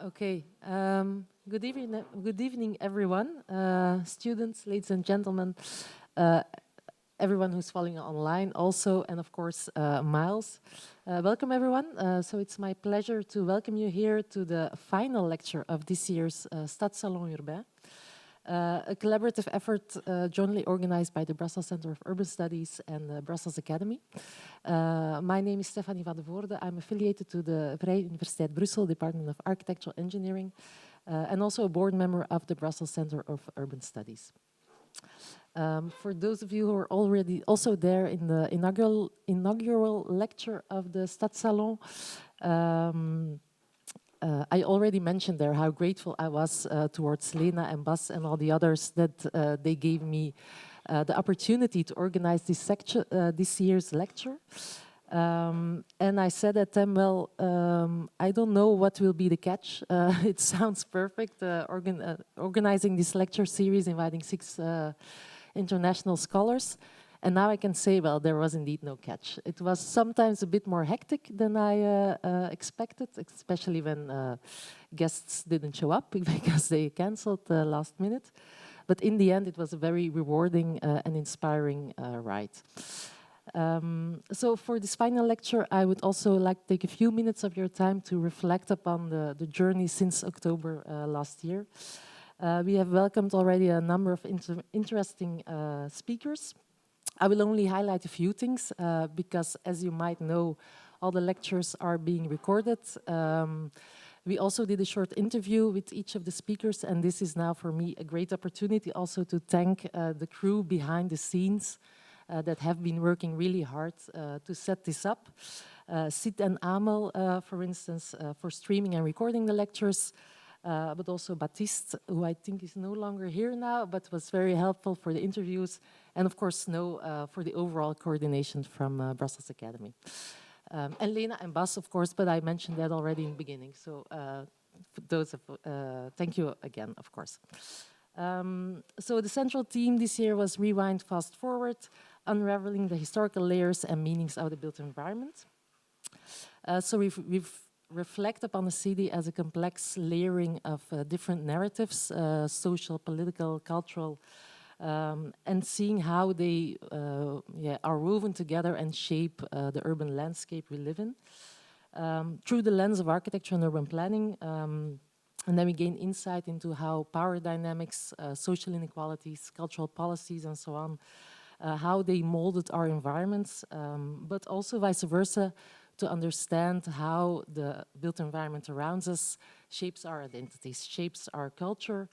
Okay. Good evening, everyone, students, ladies and gentlemen, uh, everyone who's following online, also, and of course, Miles. Welcome, everyone. So it's my pleasure to welcome you here to the final lecture of this year's Stadssalon Urbain, a collaborative effort jointly organized by the Brussels Center of Urban Studies and the Brussels Academy. My name is Stefanie van de Voorde. I'm affiliated to the Vrije Universiteit Brussel Department of Architectural Engineering and also a board member of the Brussels Center of Urban Studies. For those of you who are already also there in the inaugural lecture of the Stadssalon, I already mentioned there how grateful I was towards Lena and Bas and all the others that they gave me the opportunity to organize this year's lecture. And I said at them, well, I don't know what will be the catch. It sounds perfect, organizing this lecture series, inviting 6 international scholars. And now I can say, well, there was indeed no catch. It was sometimes a bit more hectic than I expected, especially when guests didn't show up because they canceled last minute. But in the end, it was a very rewarding and inspiring ride. So for this final lecture, I would also like to take a few minutes of your time to reflect upon the journey since October last year. We have welcomed already a number of interesting speakers. I will only highlight a few things because, as you might know, all the lectures are being recorded. We also did a short interview with each of the speakers, and this is now for me a great opportunity also to thank the crew behind the scenes that have been working really hard to set this up. Sid and Amel, for instance, for streaming and recording the lectures. But also Baptiste, who I think is no longer here now, but was very helpful for the interviews, and of course Snow for the overall coordination from Brussels Academy. And Lena and Bas, of course, but I mentioned that already in the beginning. So for those of, thank you again, of course. So the central theme this year was Rewind, Fast Forward, unraveling the historical layers and meanings of the built environment. So we've reflect upon the city as a complex layering of different narratives, social, political, cultural, and seeing how they are woven together and shape the urban landscape we live in. Through the lens of architecture and urban planning, and then we gain insight into how power dynamics, social inequalities, cultural policies, and so on, how they molded our environments, but also vice versa, to understand how the built environment around us shapes our identities, shapes our culture,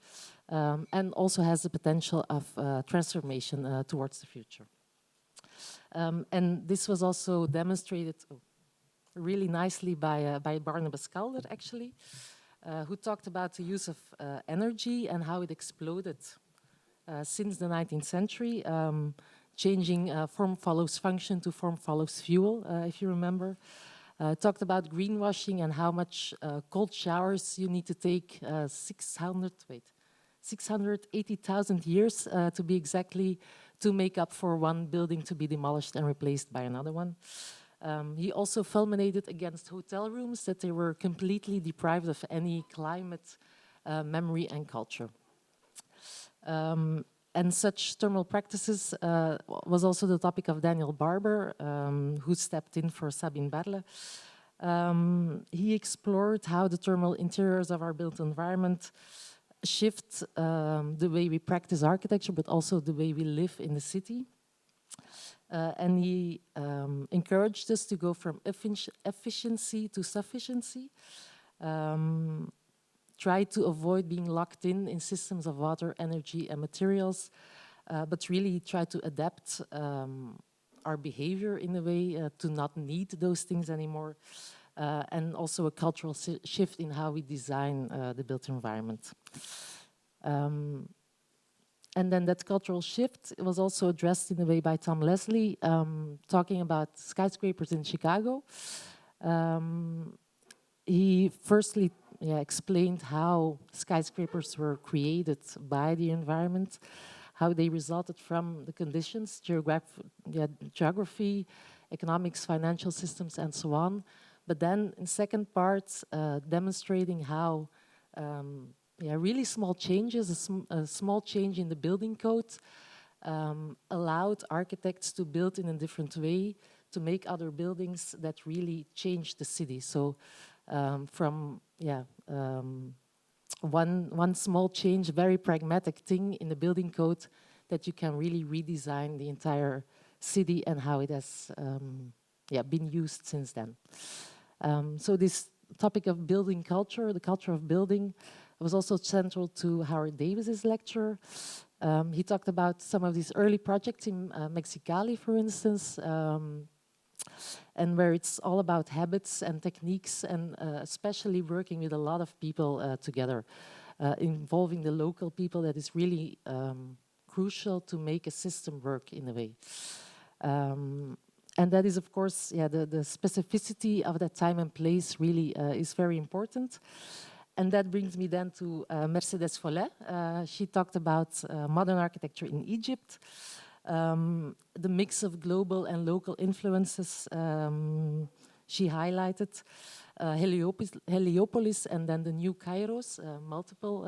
and also has the potential of transformation towards the future. And this was also demonstrated really nicely by Barnabas Calder, actually, who talked about the use of energy and how it exploded since the 19th century, changing form follows function to form follows fuel, if you remember. Talked about greenwashing and how much cold showers you need to take 680,000 years to be exactly to make up for one building to be demolished and replaced by another one. He also fulminated against hotel rooms that they were completely deprived of any climate, memory and culture. And such thermal practices was also the topic of Daniel Barber, who stepped in for Sabine Barle. He explored how the thermal interiors of our built environment shift the way we practice architecture, but also the way we live in the city. And he encouraged us to go from efficiency to sufficiency. Try to avoid being locked in systems of water, energy, and materials, but really try to adapt our behavior in a way to not need those things anymore, and also a cultural shift in how we design the built environment. And then that cultural shift was also addressed in a way by Tom Leslie, talking about skyscrapers in Chicago. He firstly explained how skyscrapers were created by the environment, how they resulted from the conditions, geography, economics, financial systems, and so on, But then in second part, demonstrating how really small changes, a small change in the building code allowed architects to build in a different way, to make other buildings that really change the city. So from one small change, very pragmatic thing in the building code, that you can really redesign the entire city and how it has been used since then. So this topic of building culture, the culture of building, was also central to Howard Davis's lecture. He talked about some of these early projects in Mexicali, for instance, and where it's all about habits and techniques, and especially working with a lot of people together, involving the local people. That is really crucial to make a system work in a way. And that is, of course, the specificity of that time and place really is very important. And that brings me then to Mercedes Follet. She talked about modern architecture in Egypt, the mix of global and local influences. She highlighted Heliopolis and then the new Kairos, multiple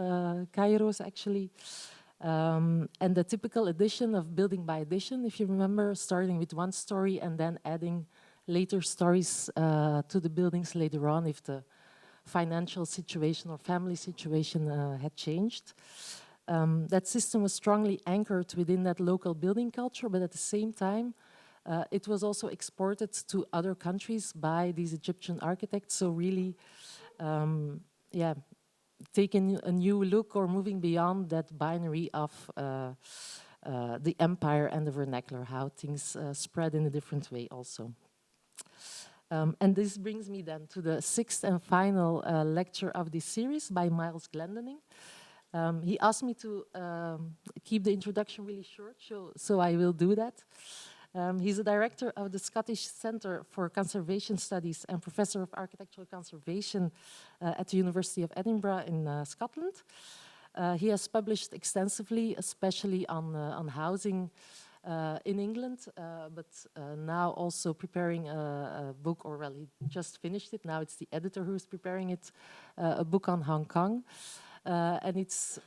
Kairos actually. And the typical addition of building by addition, if you remember, starting with one story and then adding later stories to the buildings later on if the financial situation or family situation had changed. That system was strongly anchored within that local building culture, but at the same time, it was also exported to other countries by these Egyptian architects. So really, taking a new look or moving beyond that binary of the empire and the vernacular, how things spread in a different way also. And this brings me then to the sixth and final lecture of this series by Miles Glendinning. He asked me to keep the introduction really short, so I will do that. He's a director of the Scottish Centre for Conservation Studies and professor of architectural conservation at the University of Edinburgh in Scotland. He has published extensively, especially on housing in England, but now also preparing a book, or well, he just finished it. Now it's the editor who's preparing it, a book on Hong Kong. And it's,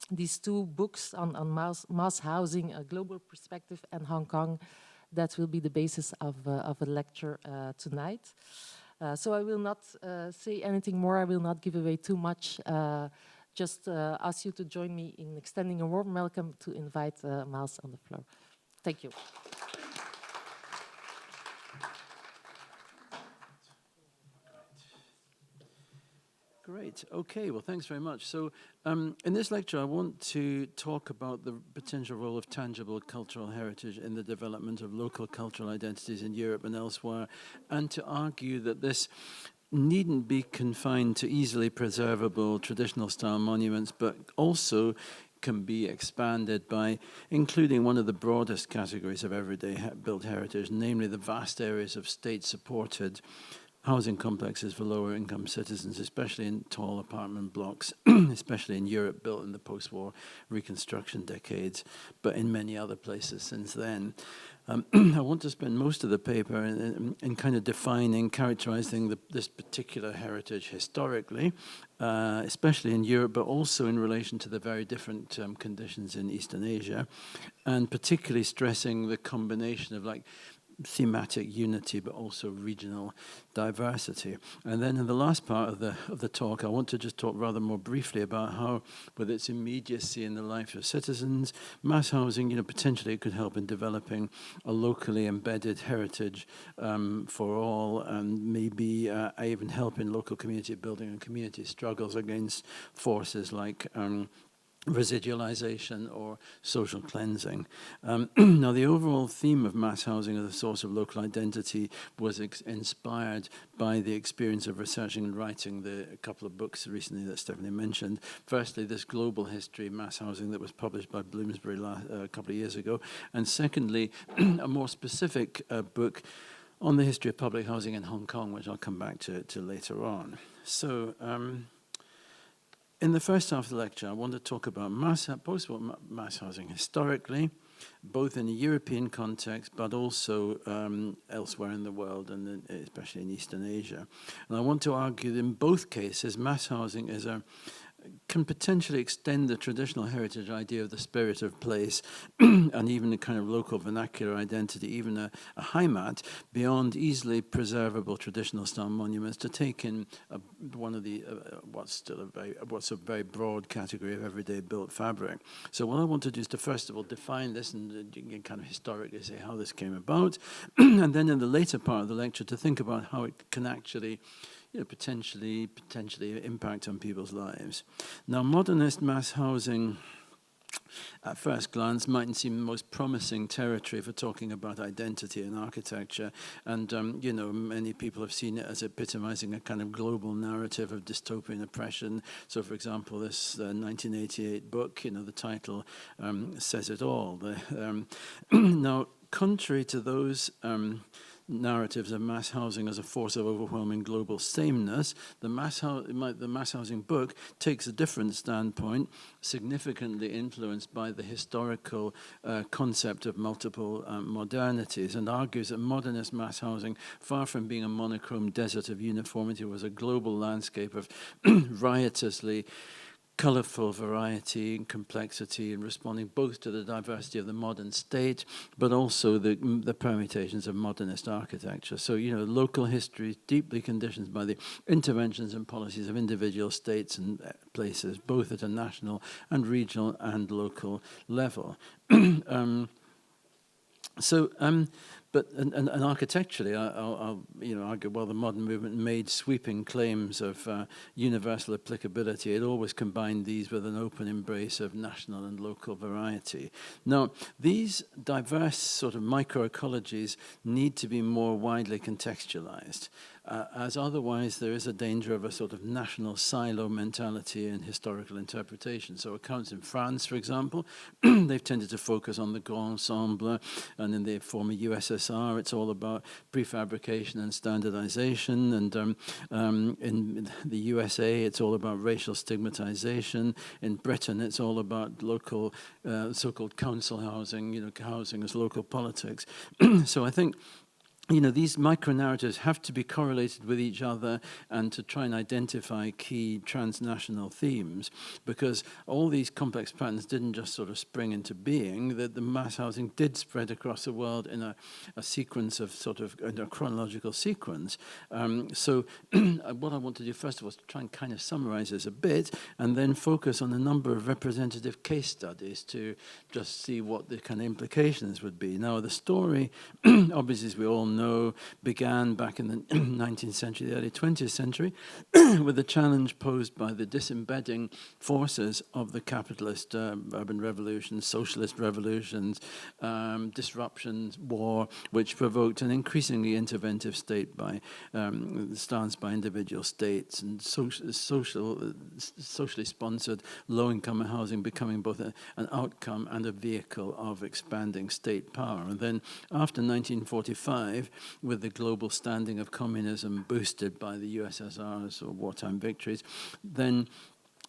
these two books on mass housing, a global perspective, and Hong Kong, that will be the basis of a lecture tonight. So I will not say anything more. I will not give away too much. Just ask you to join me in extending a warm welcome to invite Miles on the floor. Thank you. Great. Okay, well, thanks very much. So in this lecture, I want to talk about the potential role of tangible cultural heritage in the development of local cultural identities in Europe and elsewhere, and to argue that this needn't be confined to easily preservable traditional style monuments, but also can be expanded by including one of the broadest categories of everyday built heritage, namely the vast areas of state-supported housing complexes for lower income citizens, especially in tall apartment blocks, especially in Europe, built in the post-war reconstruction decades, but in many other places since then. I want to spend most of the paper in kind of defining, characterizing this particular heritage historically, especially in Europe, but also in relation to the very different conditions in Eastern Asia, and particularly stressing the combination of like thematic unity, but also regional diversity. And then in the last part of the talk, I want to just talk rather more briefly about how, with its immediacy in the life of citizens, mass housing, potentially it could help in developing a locally embedded heritage for all, and maybe even help in local community building and community struggles against forces like residualization or social cleansing. Now, the overall theme of mass housing as a source of local identity was inspired by the experience of researching and writing a couple of books recently that Stephanie mentioned. Firstly, this global history of mass housing that was published by Bloomsbury a couple of years ago. And secondly, a more specific book on the history of public housing in Hong Kong, which I'll come back to later on. So, in the first half of the lecture, I want to talk about post-war mass housing historically, both in a European context, but also elsewhere in the world, and especially in Eastern Asia. And I want to argue that in both cases, mass housing can potentially extend the traditional heritage idea of the spirit of place and even a kind of local vernacular identity, even a heimat, beyond easily preservable traditional style monuments to take in one of the what's a very broad category of everyday built fabric. So what I want to do is to first of all define this and you can kind of historically say how this came about, and then in the later part of the lecture to think about how it can actually potentially impact on people's lives. Now, modernist mass housing, at first glance, mightn't seem the most promising territory for talking about identity and architecture. And, many people have seen it as epitomizing a kind of global narrative of dystopian oppression. So, for example, this 1988 book, the title says it all. Now, contrary to those narratives of mass housing as a force of overwhelming global sameness, the mass housing book takes a different standpoint, significantly influenced by the historical concept of multiple modernities, and argues that modernist mass housing, far from being a monochrome desert of uniformity, was a global landscape of riotously colourful variety and complexity, and responding both to the diversity of the modern state, but also the permutations of modernist architecture. So, local history is deeply conditioned by the interventions and policies of individual states and places, both at a national and regional and local level. But architecturally, I'll argue, while the modern movement made sweeping claims of universal applicability, it always combined these with an open embrace of national and local variety. Now, these diverse sort of microecologies need to be more widely contextualized, as otherwise there is a danger of a sort of national silo mentality in historical interpretation. So accounts in France, for example, they've tended to focus on the grand ensemble, and in the former USSR, it's all about prefabrication and standardization, and in the USA, it's all about racial stigmatization. In Britain, it's all about local, so-called council housing, housing as local politics. So I think these micro-narratives have to be correlated with each other and to try and identify key transnational themes, because all these complex patterns didn't just sort of spring into being. The mass housing did spread across the world in a sequence of in a chronological sequence. So what I want to do first of all is to try and kind of summarize this a bit and then focus on a number of representative case studies to just see what the kind of implications would be. Now, the story, obviously, as we all know, began back in the 19th century, the early 20th century, with the challenge posed by the disembedding forces of the capitalist urban revolutions, socialist revolutions, disruptions, war, which provoked an increasingly interventive state stance by individual states, and socially sponsored low-income housing becoming both an outcome and a vehicle of expanding state power. And then after 1945, with the global standing of communism boosted by the USSR's wartime victories, then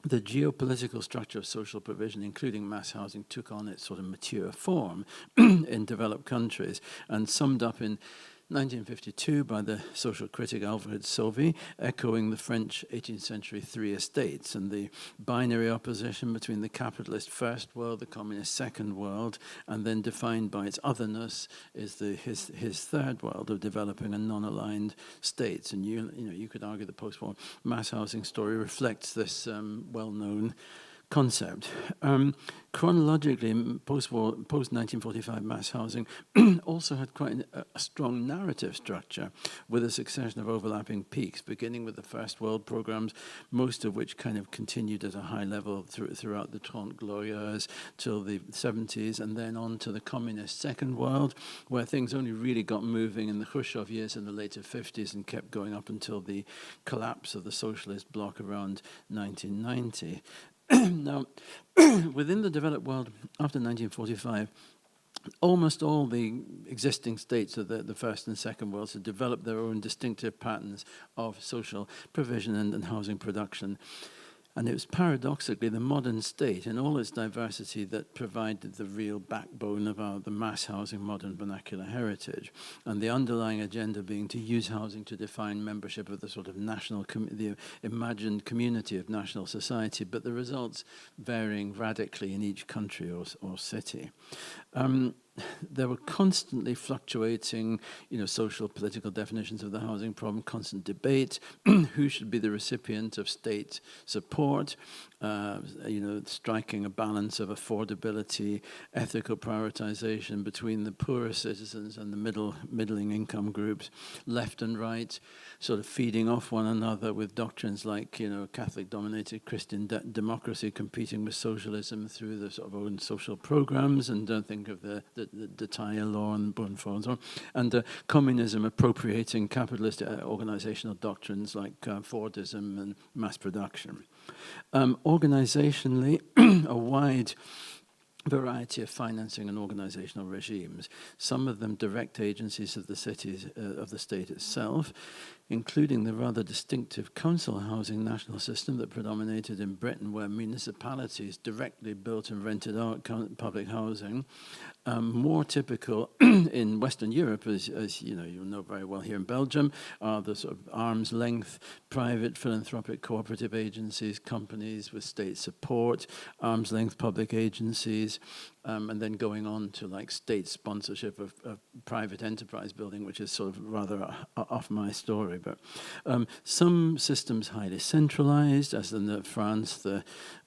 the geopolitical structure of social provision, including mass housing, took on its sort of mature form in developed countries, and summed up in 1952 by the social critic Alfred Sauvy, echoing the French 18th century three estates and the binary opposition between the capitalist first world, the communist second world, and then defined by its otherness is his third world of developing and non-aligned states. And you could argue the post-war mass housing story reflects this well-known concept. Chronologically, post-1945 mass housing also had quite a strong narrative structure with a succession of overlapping peaks, beginning with the First World programs, most of which kind of continued at a high level throughout the Trente Glorieuses till the 70s, and then on to the communist Second World, where things only really got moving in the Khrushchev years in the later 50s and kept going up until the collapse of the socialist bloc around 1990. Now, within the developed world after 1945, almost all the existing states of the first and second worlds had developed their own distinctive patterns of social provision and housing production. And it was paradoxically the modern state, in all its diversity, that provided the real backbone of the mass housing modern vernacular heritage. And the underlying agenda being to use housing to define membership of the sort of national, the imagined community of national society, but the results varying radically in each country or city. There were constantly fluctuating, social, political definitions of the housing problem, constant debate, who should be the recipient of state support, striking a balance of affordability, ethical prioritization between the poorer citizens and the middling income groups, left and right, sort of feeding off one another with doctrines like, Catholic-dominated Christian democracy competing with socialism through the sort of own social programs, and don't think of the Taya law and Bonfort and so on, and communism appropriating capitalist organizational doctrines like Fordism and mass production. Organizationally, a wide variety of financing and organizational regimes, some of them direct agencies of the cities, of the state itself, including the rather distinctive council housing national system that predominated in Britain, where municipalities directly built and rented out public housing. More typical in Western Europe, as you'll know very well here in Belgium, are the sort of arm's length private philanthropic cooperative agencies, companies with state support, arm's length public agencies, and then going on to like state sponsorship of private enterprise building, which is sort of rather off my story. But some systems highly centralized, as in France, the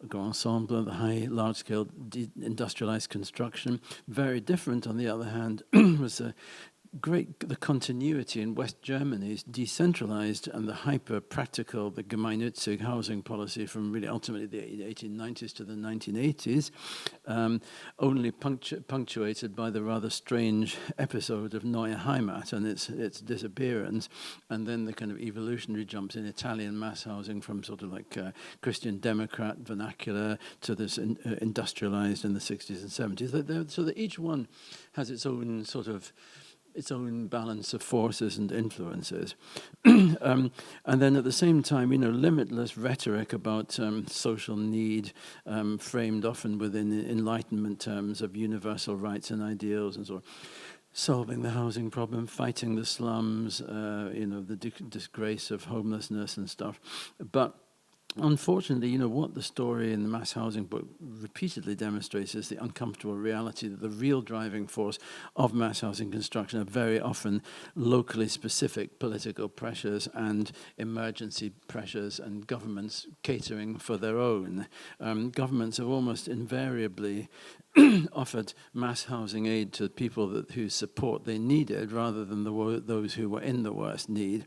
Grand Ensemble, the large-scale industrialized construction. Very different, on the other hand, was the continuity in West Germany's decentralized and the hyper-practical, the Gemeinnützig housing policy from really ultimately the 1890s to the 1980s, only punctuated by the rather strange episode of Neue Heimat and its disappearance, and then the kind of evolutionary jumps in Italian mass housing from sort of like Christian Democrat vernacular to this industrialized in the 60s and 70s. So that each one has its own sort of its own balance of forces and influences. And then at the same time, limitless rhetoric about social need, framed often within Enlightenment terms of universal rights and ideals and so on. Solving the housing problem, fighting the slums, the disgrace of homelessness and stuff. But unfortunately, what the story in the mass housing book repeatedly demonstrates is the uncomfortable reality that the real driving force of mass housing construction are very often locally specific political pressures and emergency pressures and governments catering for their own. Governments have almost invariably offered mass housing aid to people whose support they needed rather than those who were in the worst need.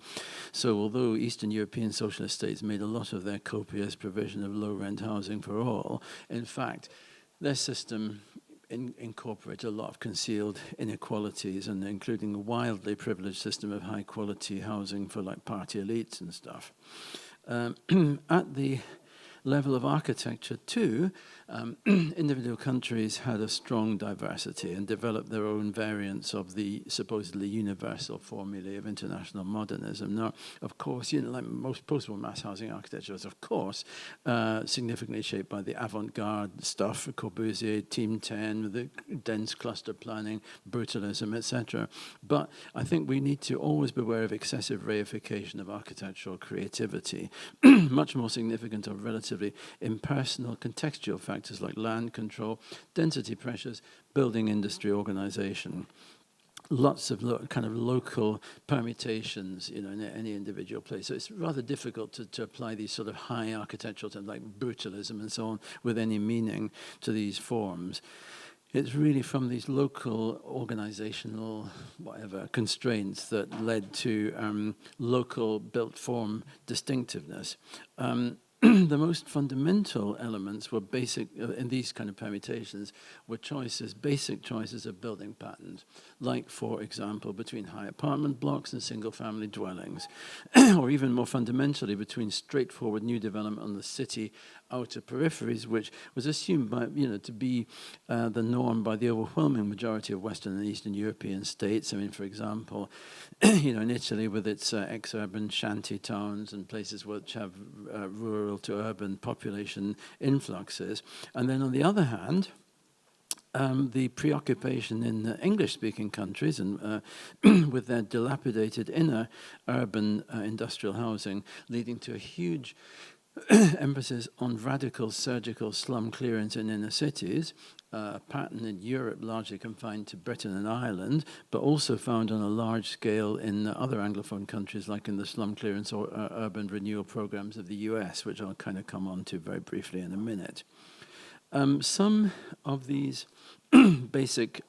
So although Eastern European socialist states made a lot of their copious provision of low-rent housing for all, in fact, their system incorporated a lot of concealed inequalities, and including a wildly privileged system of high-quality housing for like party elites and stuff. At the level of architecture too, individual countries had a strong diversity and developed their own variants of the supposedly universal formulae of international modernism. Now, of course, like most post-war mass housing architecture is, of course, significantly shaped by the avant-garde stuff, Corbusier, Team 10, the dense cluster planning, brutalism, etc. But I think we need to always beware of excessive reification of architectural creativity, much more significant or relatively impersonal contextual factors like land control, density pressures, building industry organization. Lots of kind of local permutations, in any individual place. So it's rather difficult to apply these sort of high architectural terms like brutalism and so on with any meaning to these forms. It's really from these local organizational, constraints that led to local built form distinctiveness. The most fundamental elements were basic, in these kind of permutations, were basic choices of building patterns, like, for example, between high apartment blocks and single-family dwellings, or even more fundamentally, between straightforward new development on the city outer peripheries, which was assumed by, to be the norm by the overwhelming majority of Western and Eastern European states. I mean, for example, in Italy with its ex-urban shanty towns and places which have rural to urban population influxes. And then on the other hand, the preoccupation in English-speaking countries and with their dilapidated inner urban industrial housing, leading to a huge emphasis on radical surgical slum clearance in inner cities, a pattern in Europe largely confined to Britain and Ireland, but also found on a large scale in other Anglophone countries, like in the slum clearance or urban renewal programs of the US, which I'll kind of come on to very briefly in a minute. Some of these basic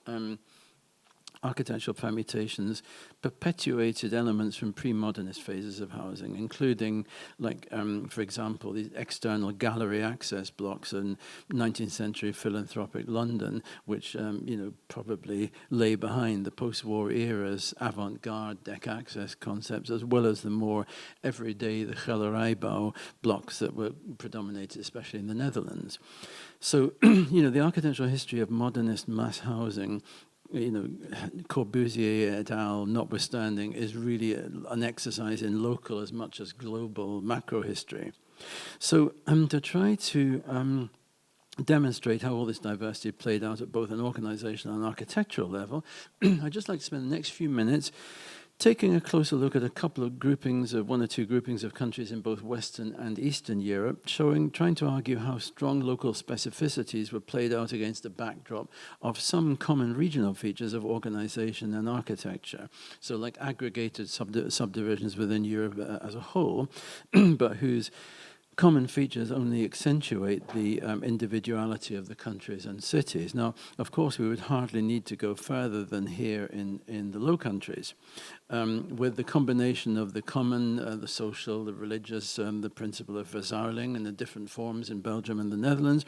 architectural permutations perpetuated elements from pre-modernist phases of housing, including, like, for example, these external gallery access blocks in 19th century philanthropic London, which, probably lay behind the post-war era's avant-garde deck access concepts, as well as the more everyday, the Galerijbouw blocks that were predominated, especially in the Netherlands. So, the architectural history of modernist mass housing, Corbusier et al. Notwithstanding, is really an exercise in local as much as global macro history. So to try to demonstrate how all this diversity played out at both an organizational and architectural level, I'd just like to spend the next few minutes taking a closer look at a couple of groupings of one or two groupings of countries in both Western and Eastern Europe, trying to argue how strong local specificities were played out against the backdrop of some common regional features of organization and architecture. So like aggregated subdivisions within Europe as a whole, but whose common features only accentuate the individuality of the countries and cities. Now, of course, we would hardly need to go further than here in the Low Countries, with the combination of the common, the social, the religious, the principle of verzuiling and the different forms in Belgium and the Netherlands,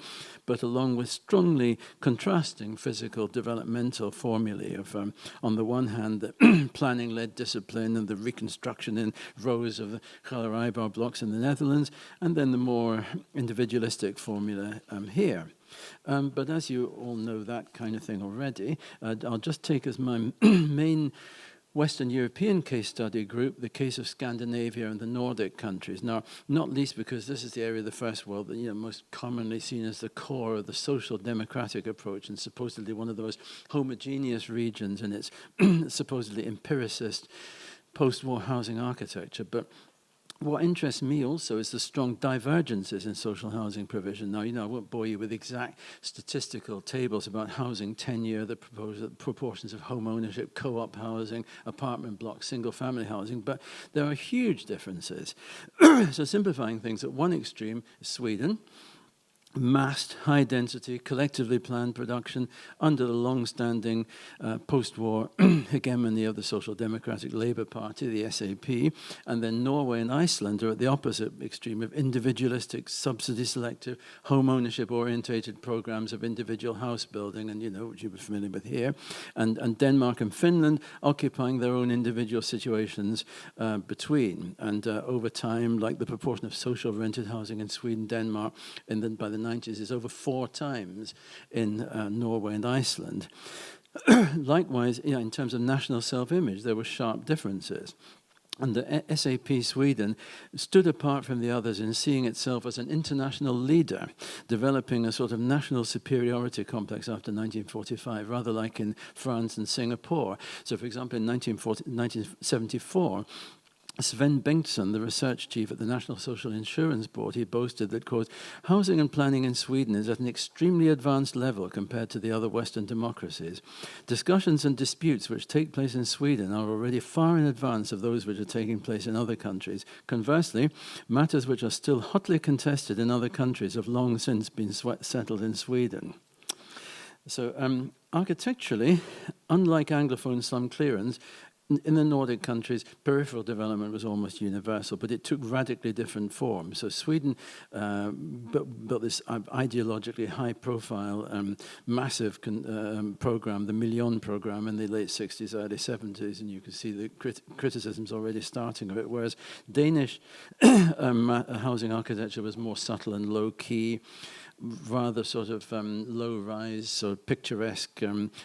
but along with strongly contrasting physical developmental formulae of, on the one hand, the planning-led discipline and the reconstruction in rows of the Galerijbouw blocks in the Netherlands, and then the more individualistic formula here. But as you all know that kind of thing already, I'll just take as my main Western European case study group the case of Scandinavia and the Nordic countries. Now, not least because this is the area of the First World that, most commonly seen as the core of the social democratic approach and supposedly one of the most homogeneous regions in its supposedly empiricist post-war housing architecture. But what interests me also is the strong divergences in social housing provision. Now, I won't bore you with exact statistical tables about housing tenure, the proportions of home ownership, co-op housing, apartment blocks, single-family housing, but there are huge differences. So simplifying things, at one extreme is Sweden, massed, high-density, collectively planned production under the long-standing post-war hegemony of the Social Democratic Labour Party, the SAP, and then Norway and Iceland are at the opposite extreme of individualistic, subsidy-selective, home ownership-orientated programs of individual house building, and which you'll be familiar with here, and Denmark and Finland occupying their own individual situations between. And over time, like the proportion of social rented housing in Sweden, Denmark, by the 90s is over 4 times in Norway and Iceland. Likewise, in terms of national self-image, there were sharp differences. And the SAP Sweden stood apart from the others in seeing itself as an international leader, developing a sort of national superiority complex after 1945, rather like in France and Singapore. So, for example, in 1974, Sven Bengtsson, the research chief at the National Social Insurance Board, he boasted that, quote, housing and planning in Sweden is at an extremely advanced level compared to the other Western democracies. Discussions and disputes which take place in Sweden are already far in advance of those which are taking place in other countries. Conversely, matters which are still hotly contested in other countries have long since been settled in Sweden. So, architecturally, unlike Anglophone slum clearance, in the Nordic countries, peripheral development was almost universal, but it took radically different forms. So Sweden built this ideologically high-profile, massive program, the Million program, in the late 60s, early 70s, and you can see the criticisms already starting of it, whereas Danish housing architecture was more subtle and low-key, rather sort of low-rise, sort of picturesque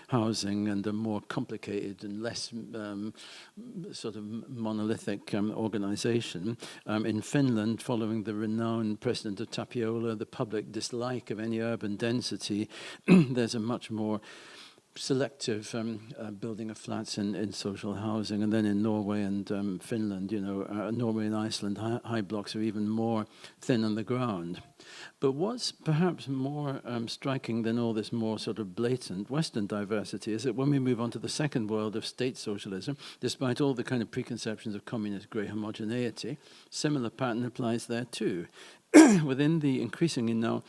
housing, and a more complicated and less sort of monolithic organization. In Finland, following the renowned President of Tapiola, the public dislike of any urban density, there's a much more selective building of flats in social housing. And then in Norway and Finland, Norway and Iceland, high blocks are even more thin on the ground. But what's perhaps more striking than all this more sort of blatant Western diversity is that when we move on to the second world of state socialism, despite all the kind of preconceptions of communist grey homogeneity, similar pattern applies there too. Within the increasingly now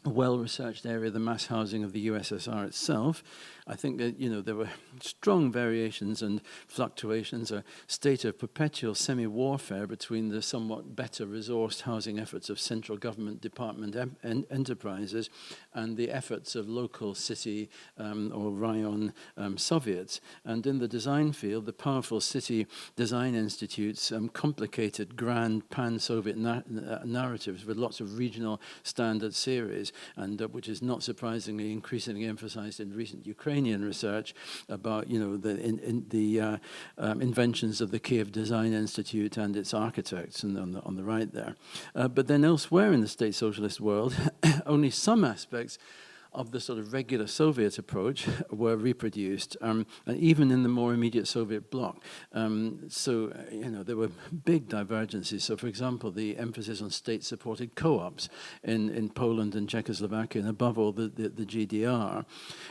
well-researched area of the mass housing of the USSR itself, I think that there were strong variations and fluctuations, a state of perpetual semi-warfare between the somewhat better resourced housing efforts of central government department enterprises and the efforts of local city or rayon Soviets. And in the design field, the powerful city design institutes complicated grand pan-Soviet narratives with lots of regional standard series, and which is not surprisingly increasingly emphasized in recent Ukrainian research about the inventions of the Kiev Design Institute and its architects, and on the right there. But then elsewhere in the state socialist world, only some aspects of the sort of regular Soviet approach were reproduced, and even in the more immediate Soviet bloc. There were big divergences. So, for example, the emphasis on state-supported co-ops in Poland and Czechoslovakia, and above all the GDR,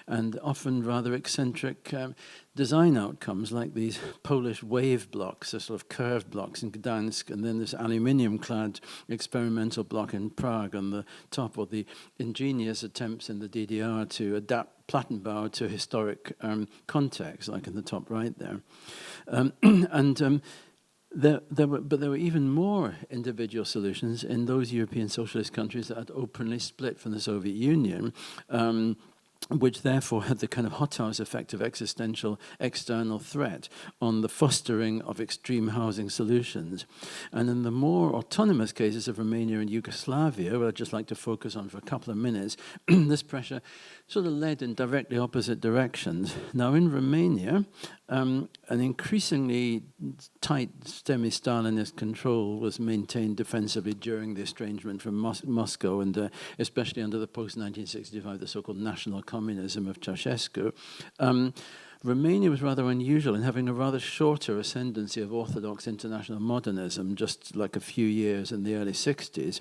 and often rather eccentric design outcomes like these Polish wave blocks, the sort of curved blocks in Gdansk, and then this aluminium-clad experimental block in Prague on the top, or the ingenious attempts in the DDR to adapt Plattenbau to historic context, like in the top right there. There were even more individual solutions in those European socialist countries that had openly split from the Soviet Union, which therefore had the kind of hothouse effect of existential external threat on the fostering of extreme housing solutions. And in the more autonomous cases of Romania and Yugoslavia, where I'd just like to focus on for a couple of minutes, this pressure sort of led in directly opposite directions. Now in Romania, an increasingly tight semi-Stalinist control was maintained defensively during the estrangement from Moscow, and especially under the post-1965, the so-called national communism of Ceausescu. Romania was rather unusual in having a rather shorter ascendancy of orthodox international modernism, just like a few years in the early 60s.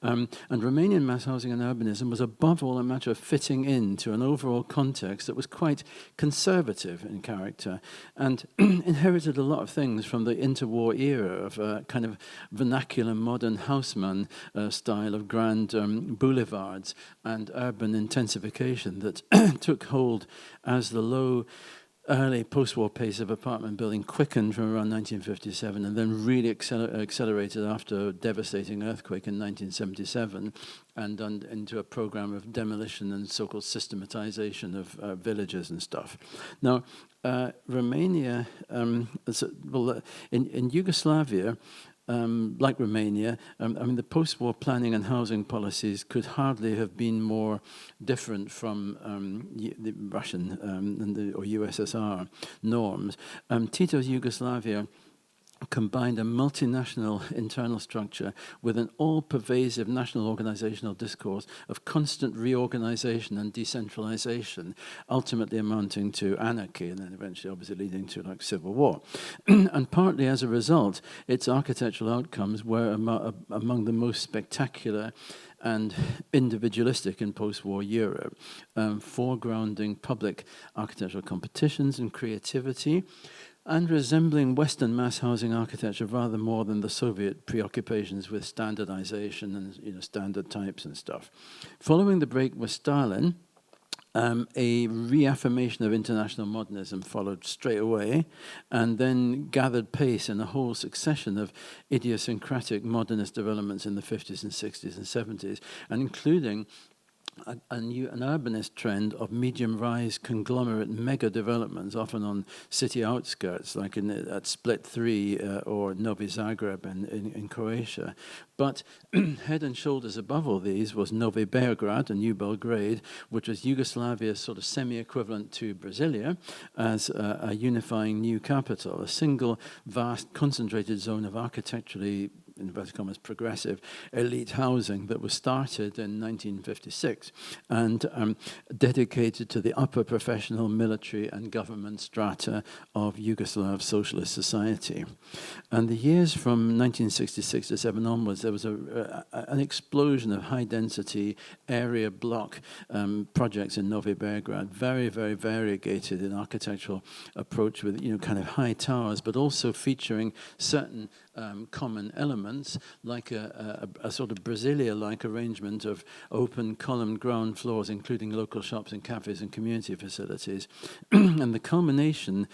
And Romanian mass housing and urbanism was above all a matter of fitting into an overall context that was quite conservative in character and inherited a lot of things from the interwar era of a kind of vernacular modern Haussmann style of grand boulevards and urban intensification that took hold as the low early post-war pace of apartment building quickened from around 1957 and then really accelerated after a devastating earthquake in 1977 and into a program of demolition and so-called systematization of villages and stuff. Now, Romania, in Yugoslavia, like Romania, the post-war planning and housing policies could hardly have been more different from the Russian or USSR norms. Tito's Yugoslavia combined a multinational internal structure with an all-pervasive national organizational discourse of constant reorganization and decentralization, ultimately amounting to anarchy and then eventually obviously leading to like civil war. And partly as a result, its architectural outcomes were among the most spectacular and individualistic in post-war Europe, foregrounding public architectural competitions and creativity, and resembling Western mass housing architecture rather more than the Soviet preoccupations with standardization and standard types and stuff. Following the break with Stalin, a reaffirmation of international modernism followed straight away, and then gathered pace in a whole succession of idiosyncratic modernist developments in the 50s and 60s and 70s, and including an urbanist trend of medium-rise conglomerate mega developments, often on city outskirts, like at Split 3 or Novi Zagreb in Croatia. But head and shoulders above all these was Novi Beograd, a new Belgrade, which was Yugoslavia's sort of semi-equivalent to Brasilia, as a unifying new capital, a single vast concentrated zone of architecturally, in inverted commas, progressive elite housing that was started in 1956 and dedicated to the upper professional, military and government strata of Yugoslav socialist society. And the years from 1966 to 7 onwards, there was an explosion of high-density area block projects in Novi Beograd, very, very variegated in architectural approach with, kind of high towers, but also featuring certain common elements, like a sort of Brasilia-like arrangement of open columned ground floors, including local shops and cafes and community facilities. And the culmination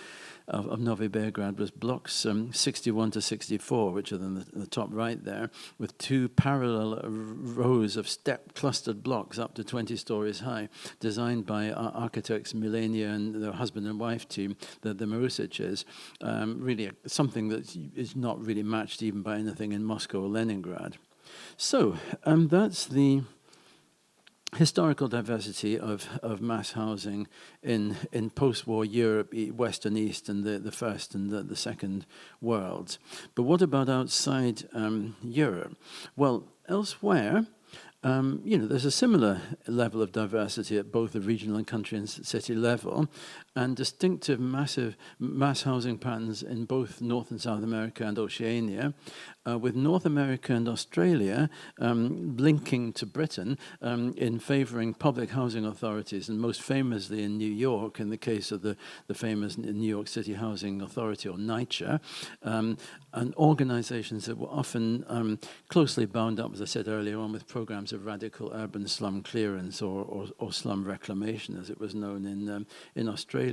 of Novi Beograd was blocks 61 to 64, which are in the top right there, with two parallel rows of step-clustered blocks up to 20 stories high, designed by architects Milenia and their husband and wife team, the Marusic's, really something that is not really matched even by anything in Moscow or Leningrad. So that's the historical diversity of mass housing in post-war Europe, West and East, and the first and the second worlds. But what about outside Europe? Well, elsewhere, there's a similar level of diversity at both the regional and country and city level, and distinctive massive mass housing patterns in both North and South America and Oceania, with North America and Australia linking to Britain in favouring public housing authorities, and most famously in New York, in the case of the famous New York City Housing Authority, or NYCHA, and organizations that were often closely bound up, as I said earlier on, with programs of radical urban slum clearance or slum reclamation, as it was known in Australia.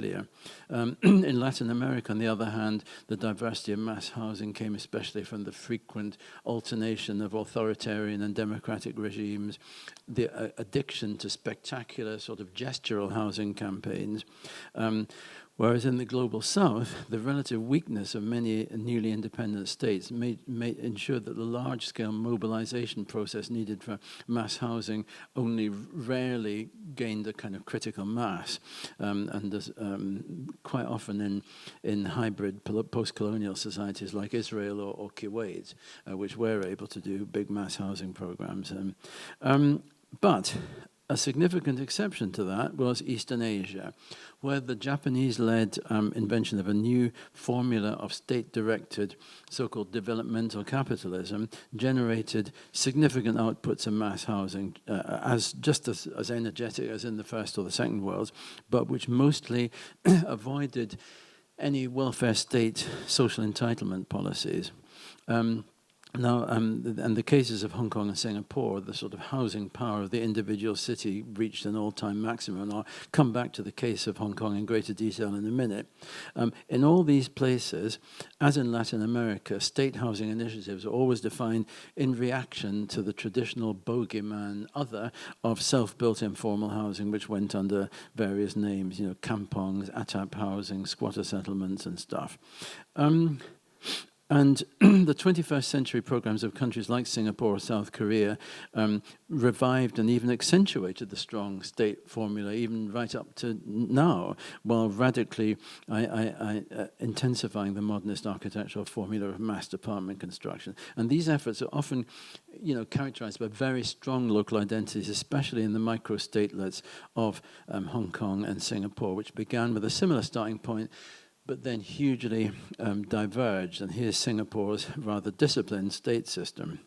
In Latin America, on the other hand, the diversity of mass housing came especially from the frequent alternation of authoritarian and democratic regimes, the addiction to spectacular sort of gestural housing campaigns, whereas in the global south, the relative weakness of many newly independent states may ensure that the large-scale mobilization process needed for mass housing only rarely gained a kind of critical mass, and quite often in hybrid post-colonial societies like Israel or Kuwait, which were able to do big mass housing programs. But a significant exception to that was Eastern Asia, where the Japanese-led invention of a new formula of state-directed so-called developmental capitalism generated significant outputs of mass housing, just as energetic as in the First or the Second Worlds, but which mostly avoided any welfare state social entitlement policies. Now, and the cases of Hong Kong and Singapore, the sort of housing power of the individual city reached an all-time maximum. And I'll come back to the case of Hong Kong in greater detail in a minute. In all these places, as in Latin America, state housing initiatives are always defined in reaction to the traditional bogeyman other of self-built informal housing, which went under various names, kampongs, atap housing, squatter settlements and stuff. And the 21st century programs of countries like Singapore or South Korea revived and even accentuated the strong state formula, even right up to now, while radically intensifying the modernist architectural formula of mass apartment construction. And these efforts are often, characterized by very strong local identities, especially in the micro-statelets of Hong Kong and Singapore, which began with a similar starting point, but then hugely diverged. And here's Singapore's rather disciplined state system.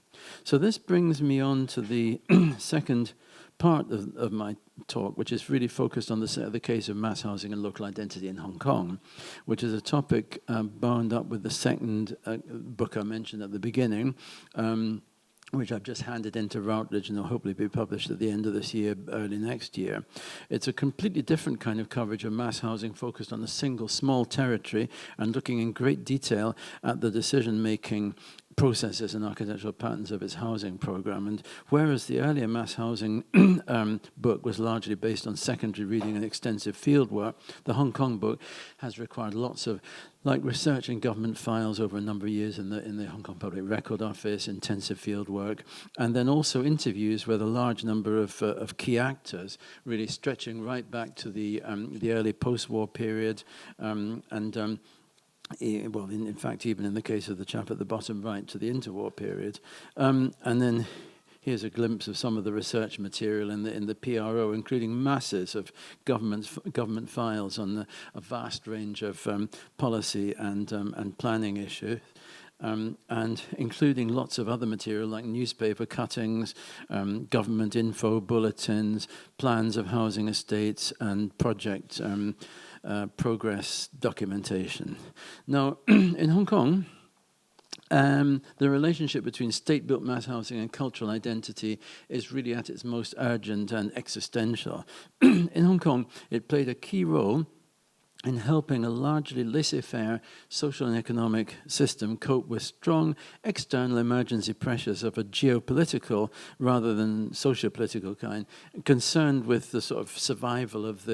So this brings me on to the second part of my talk, which is really focused on the case of mass housing and local identity in Hong Kong, which is a topic bound up with the second book I mentioned at the beginning, which I've just handed into Routledge and will hopefully be published at the end of this year, early next year. It's a completely different kind of coverage of mass housing focused on a single small territory and looking in great detail at the decision-making processes and architectural patterns of its housing program. And whereas the earlier mass housing book was largely based on secondary reading and extensive field work, the Hong Kong book has required lots of research in government files over a number of years in the Hong Kong Public Record Office, intensive field work, and then also interviews with a large number of key actors, really stretching right back to the early post-war period, well, in fact, even in the case of the chap at the bottom right, to the interwar period. And then here's a glimpse of some of the research material in the PRO, including masses of government files on a vast range of policy and planning issues. And including lots of other material like newspaper cuttings, government info bulletins, plans of housing estates, and project progress documentation. Now, in Hong Kong, the relationship between state-built mass housing and cultural identity is really at its most urgent and existential. In Hong Kong, it played a key role in helping a largely laissez-faire social and economic system cope with strong external emergency pressures of a geopolitical rather than socio-political kind, concerned with the sort of survival of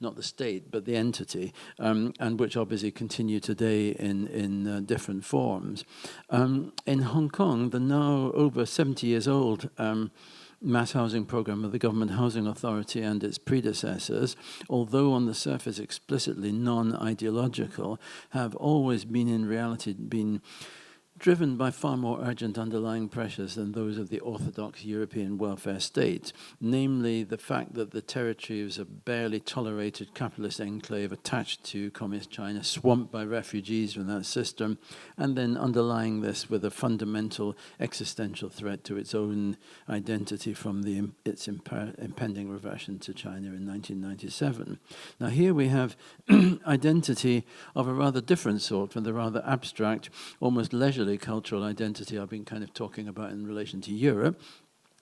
not the state, but the entity, and which obviously continue today in different forms. In Hong Kong, the now over 70 years old mass housing program of the Government Housing Authority and its predecessors, although on the surface explicitly non-ideological, have always been in reality driven by far more urgent underlying pressures than those of the orthodox European welfare state, namely the fact that the territory is a barely tolerated capitalist enclave attached to Communist China, swamped by refugees from that system, and then underlying this with a fundamental existential threat to its own identity from its impending reversion to China in 1997. Now here we have identity of a rather different sort from the rather abstract, almost leisurely cultural identity I've been kind of talking about in relation to Europe.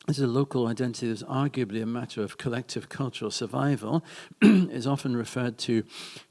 It's a local identity that's arguably a matter of collective cultural survival, is often referred to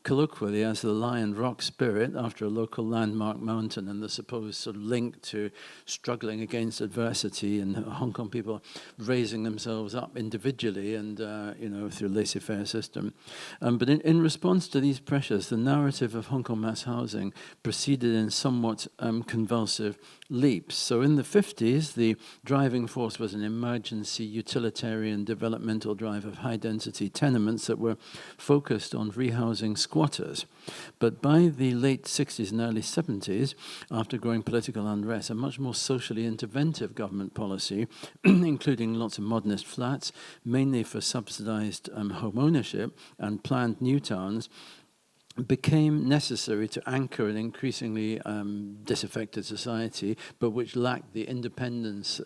colloquially as the lion rock spirit after a local landmark mountain and the supposed sort of link to struggling against adversity and Hong Kong people raising themselves up individually and, through a laissez-faire system. But in response to these pressures, the narrative of Hong Kong mass housing proceeded in somewhat convulsive leaps. So in the 50s, the driving force was an emergency utilitarian developmental drive of high-density tenements that were focused on rehousing squatters. But by the late 60s and early 70s, after growing political unrest, a much more socially interventive government policy, including lots of modernist flats, mainly for subsidized home ownership and planned new towns, became necessary to anchor an increasingly disaffected society, but which lacked the independence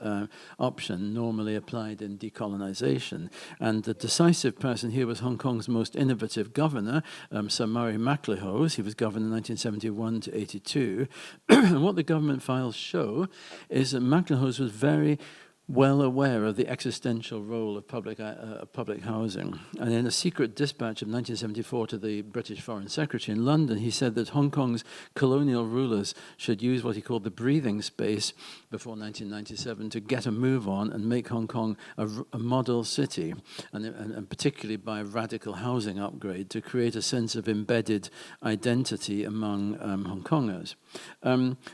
option normally applied in decolonization. And the decisive person here was Hong Kong's most innovative governor, Sir Murray MacLehose. He was governor 1971 to 82. And what the government files show is that MacLehose was very well aware of the existential role of public housing. And in a secret dispatch of 1974 to the British Foreign Secretary in London, he said that Hong Kong's colonial rulers should use what he called the breathing space before 1997 to get a move on and make Hong Kong a model city, and particularly by a radical housing upgrade to create a sense of embedded identity among Hong Kongers.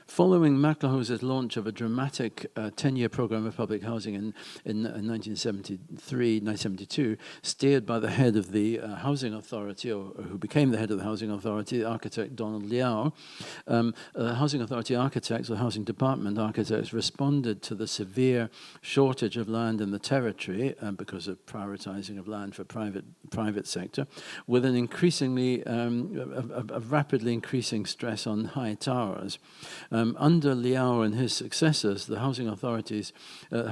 Following MacLehose's launch of a dramatic 10-year program of public housing in 1972, steered by the head of the Housing Authority, or who became the head of the Housing Authority, the architect Donald Liao. Housing Authority architects, or Housing Department architects, responded to the severe shortage of land in the territory because of prioritizing of land for private sector, with an increasingly, a rapidly increasing stress on high towers. Under Liao and his successors, the Housing Authorities,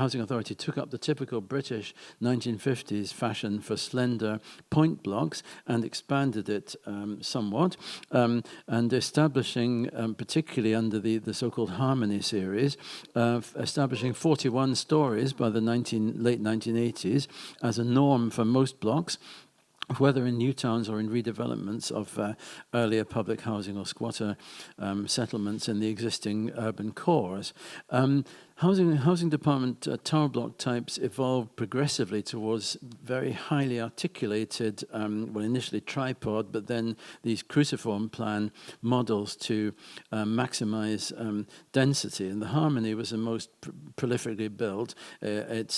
Housing Authority took up the typical British 1950s fashion for slender point blocks and expanded it somewhat, and establishing, particularly under the so-called Harmony series, establishing 41 stories by the late 1980s as a norm for most blocks, whether in new towns or in redevelopments of earlier public housing or squatter settlements in the existing urban cores. Housing department tower block types evolved progressively towards very highly articulated, well, initially tripod, but then these cruciform plan models to maximize density. And the Harmony was the most prolifically built. It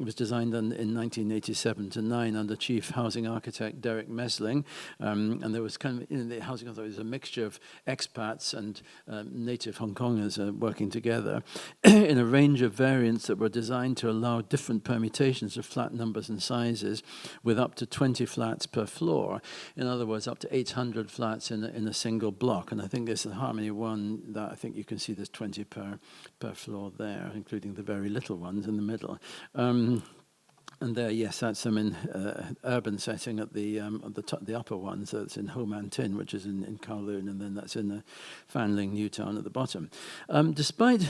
was designed in 1987 to 9 under Chief Housing Architect Derek Mesling, and there was kind of, in the Housing Authority, was a mixture of expats and native Hong Kongers working together in a range of variants that were designed to allow different permutations of flat numbers and sizes, with up to 20 flats per floor. In other words, up to 800 flats in a single block. And I think there's the Harmony one that I think you can see there's 20 per floor there, including the very little ones in the middle. And there, yes, that's them in urban setting at the upper one. So it's in Ho Man Tin, which is in Kowloon, and then that's in the Fanling New Town at the bottom. Despite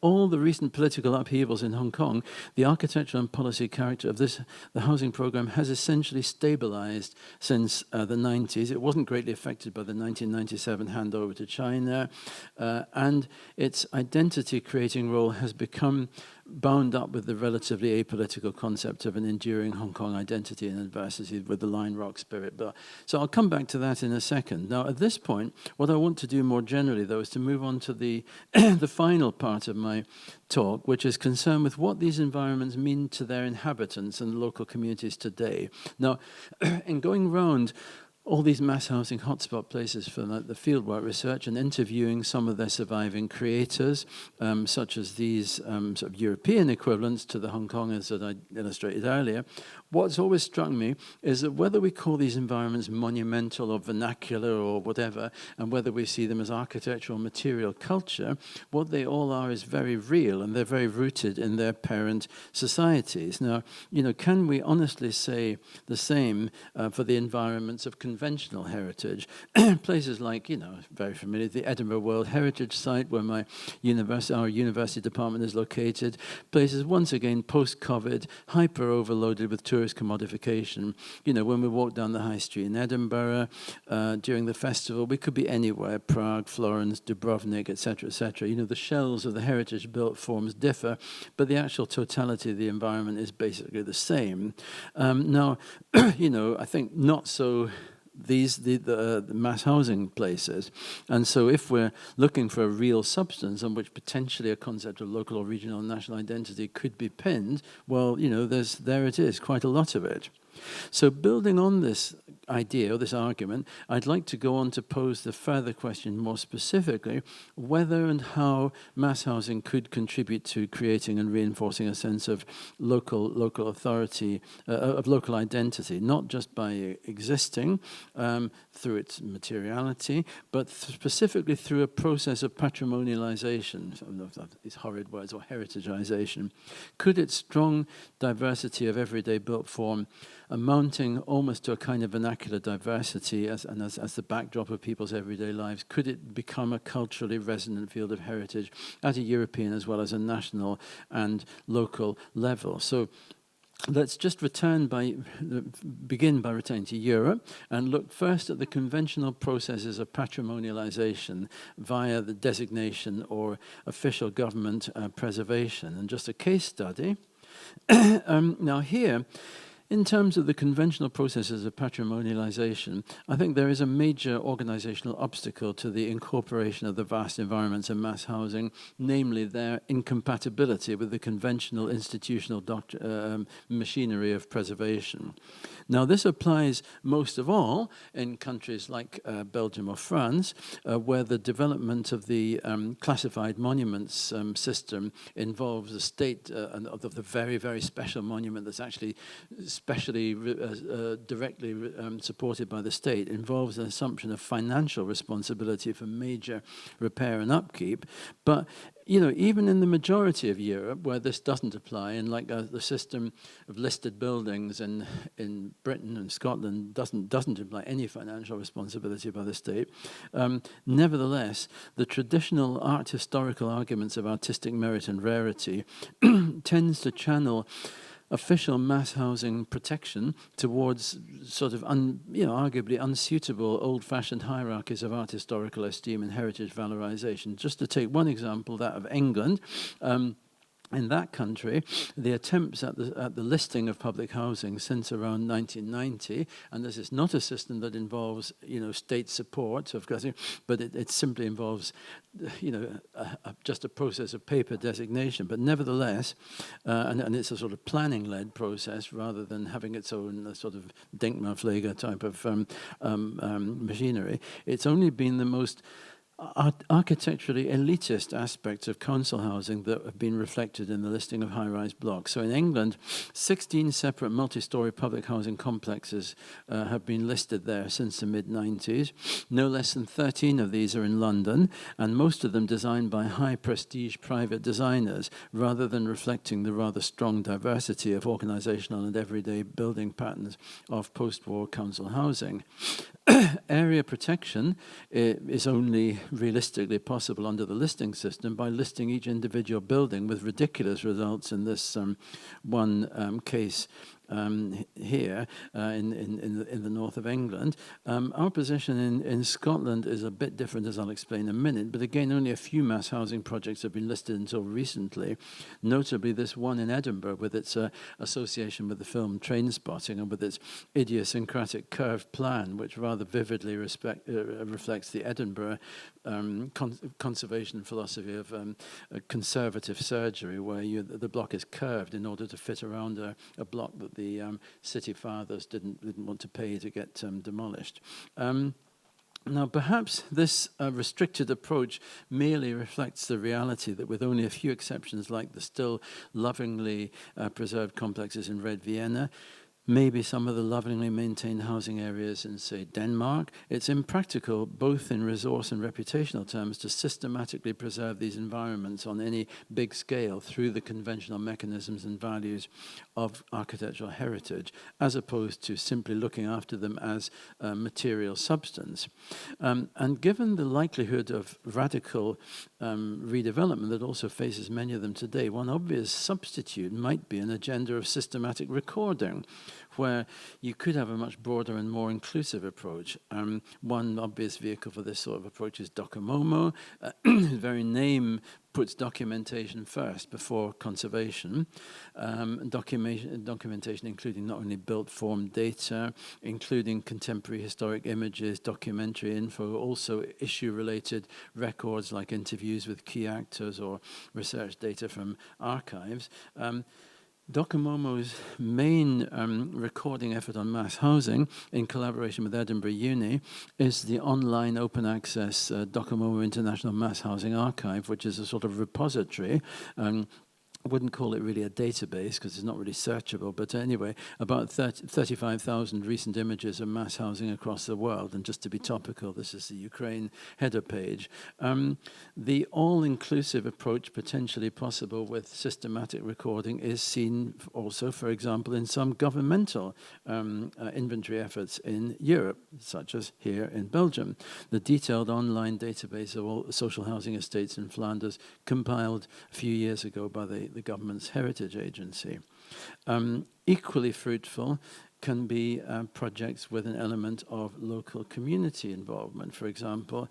all the recent political upheavals in Hong Kong, the architectural and policy character of the housing program has essentially stabilized since the 90s. It wasn't greatly affected by the 1997 handover to China, and its identity-creating role has become bound up with the relatively apolitical concept of an enduring Hong Kong identity in adversity with the Line Rock spirit. But so I'll come back to that in a second. Now, at this point, what I want to do more generally, though, is to move on to the the final part of my talk, which is concerned with what these environments mean to their inhabitants and local communities today. Now, in going round all these mass housing hotspot places for the fieldwork research and interviewing some of their surviving creators, such as these sort of European equivalents to the Hong Kongers that I illustrated earlier, what's always struck me is that whether we call these environments monumental or vernacular or whatever, and whether we see them as architectural material culture, what they all are is very real, and they're very rooted in their parent societies. Now, can we honestly say the same for the environments of conventional heritage? Places like, very familiar, the Edinburgh World Heritage Site, where our university department is located. Places, once again, post-COVID, hyper-overloaded with tourist commodification. When we walk down the high street in Edinburgh during the festival, we could be anywhere: Prague, Florence, Dubrovnik, etc., etc. The shells of the heritage-built forms differ, but the actual totality of the environment is basically the same. Now, I think not so the mass housing places. And so if we're looking for a real substance on which potentially a concept of local or regional and national identity could be pinned, well, there it is, quite a lot of it. So building on this idea or this argument, I'd like to go on to pose the further question more specifically, whether and how mass housing could contribute to creating and reinforcing a sense of local authority, of local identity, not just by existing through its materiality, but specifically through a process of patrimonialization, these horrid words, or heritageization. Could its strong diversity of everyday built form, amounting almost to a kind of vernacular diversity as the backdrop of people's everyday lives, could it become a culturally resonant field of heritage at a European as well as a national and local level? So let's just begin by returning to Europe and look first at the conventional processes of patrimonialization via the designation or official government preservation. And just a case study. Now here, in terms of the conventional processes of patrimonialization, I think there is a major organizational obstacle to the incorporation of the vast environments of mass housing, namely their incompatibility with the conventional institutional machinery of preservation. Now, this applies most of all in countries like Belgium or France, where the development of the classified monuments system involves a state of the very, very special monument that's actually especially directly supported by the state, involves an assumption of financial responsibility for major repair and upkeep. But even in the majority of Europe, where this doesn't apply, and like the system of listed buildings in Britain and Scotland doesn't imply any financial responsibility by the state, nevertheless, the traditional art historical arguments of artistic merit and rarity tends to channel official mass housing protection towards sort of arguably unsuitable old-fashioned hierarchies of art historical esteem and heritage valorization. Just to take one example, that of England. In that country, the attempts at the listing of public housing since around 1990, and this is not a system that involves state support, of course, but it simply involves just a process of paper designation. But nevertheless, and it's a sort of planning-led process rather than having its own sort of Denkmalpflege type of machinery. It's only been the most architecturally elitist aspects of council housing that have been reflected in the listing of high-rise blocks. So in England, 16 separate multi-storey public housing complexes have been listed there since the mid-90s. No less than 13 of these are in London, and most of them designed by high-prestige private designers, rather than reflecting the rather strong diversity of organisational and everyday building patterns of post-war council housing. Area protection is only realistically possible under the listing system by listing each individual building, with ridiculous results in this one case here in the north of England. Our position in Scotland is a bit different, as I'll explain in a minute, but again, only a few mass housing projects have been listed until recently, notably this one in Edinburgh with its association with the film Trainspotting and with its idiosyncratic curved plan, which rather vividly reflects the Edinburgh conservation philosophy of conservative surgery, where the block is curved in order to fit around a block that the city fathers didn't want to pay to get demolished. Now, perhaps this restricted approach merely reflects the reality that, with only a few exceptions like the still lovingly preserved complexes in Red Vienna, maybe some of the lovingly maintained housing areas in, say, Denmark, it's impractical, both in resource and reputational terms, to systematically preserve these environments on any big scale through the conventional mechanisms and values of architectural heritage, as opposed to simply looking after them as material substance. And given the likelihood of radical redevelopment that also faces many of them today, one obvious substitute might be an agenda of systematic recording, where you could have a much broader and more inclusive approach. One obvious vehicle for this sort of approach is Docomomo. Whose very name puts documentation first before conservation. Documentation including not only built form data, including contemporary historic images, documentary info, also issue-related records like interviews with key actors or research data from archives. Docomomo's main recording effort on mass housing, in collaboration with Edinburgh Uni, is the online open access Docomomo International Mass Housing Archive, which is a sort of repository. I wouldn't call it really a database because it's not really searchable, but anyway, about 35,000 recent images of mass housing across the world. And just to be topical, this is the Ukraine header page. The all-inclusive approach potentially possible with systematic recording is seen also, for example, in some governmental inventory efforts in Europe, such as here in Belgium. The detailed online database of all social housing estates in Flanders, compiled a few years ago by the government's heritage agency. Equally fruitful can be projects with an element of local community involvement. For example,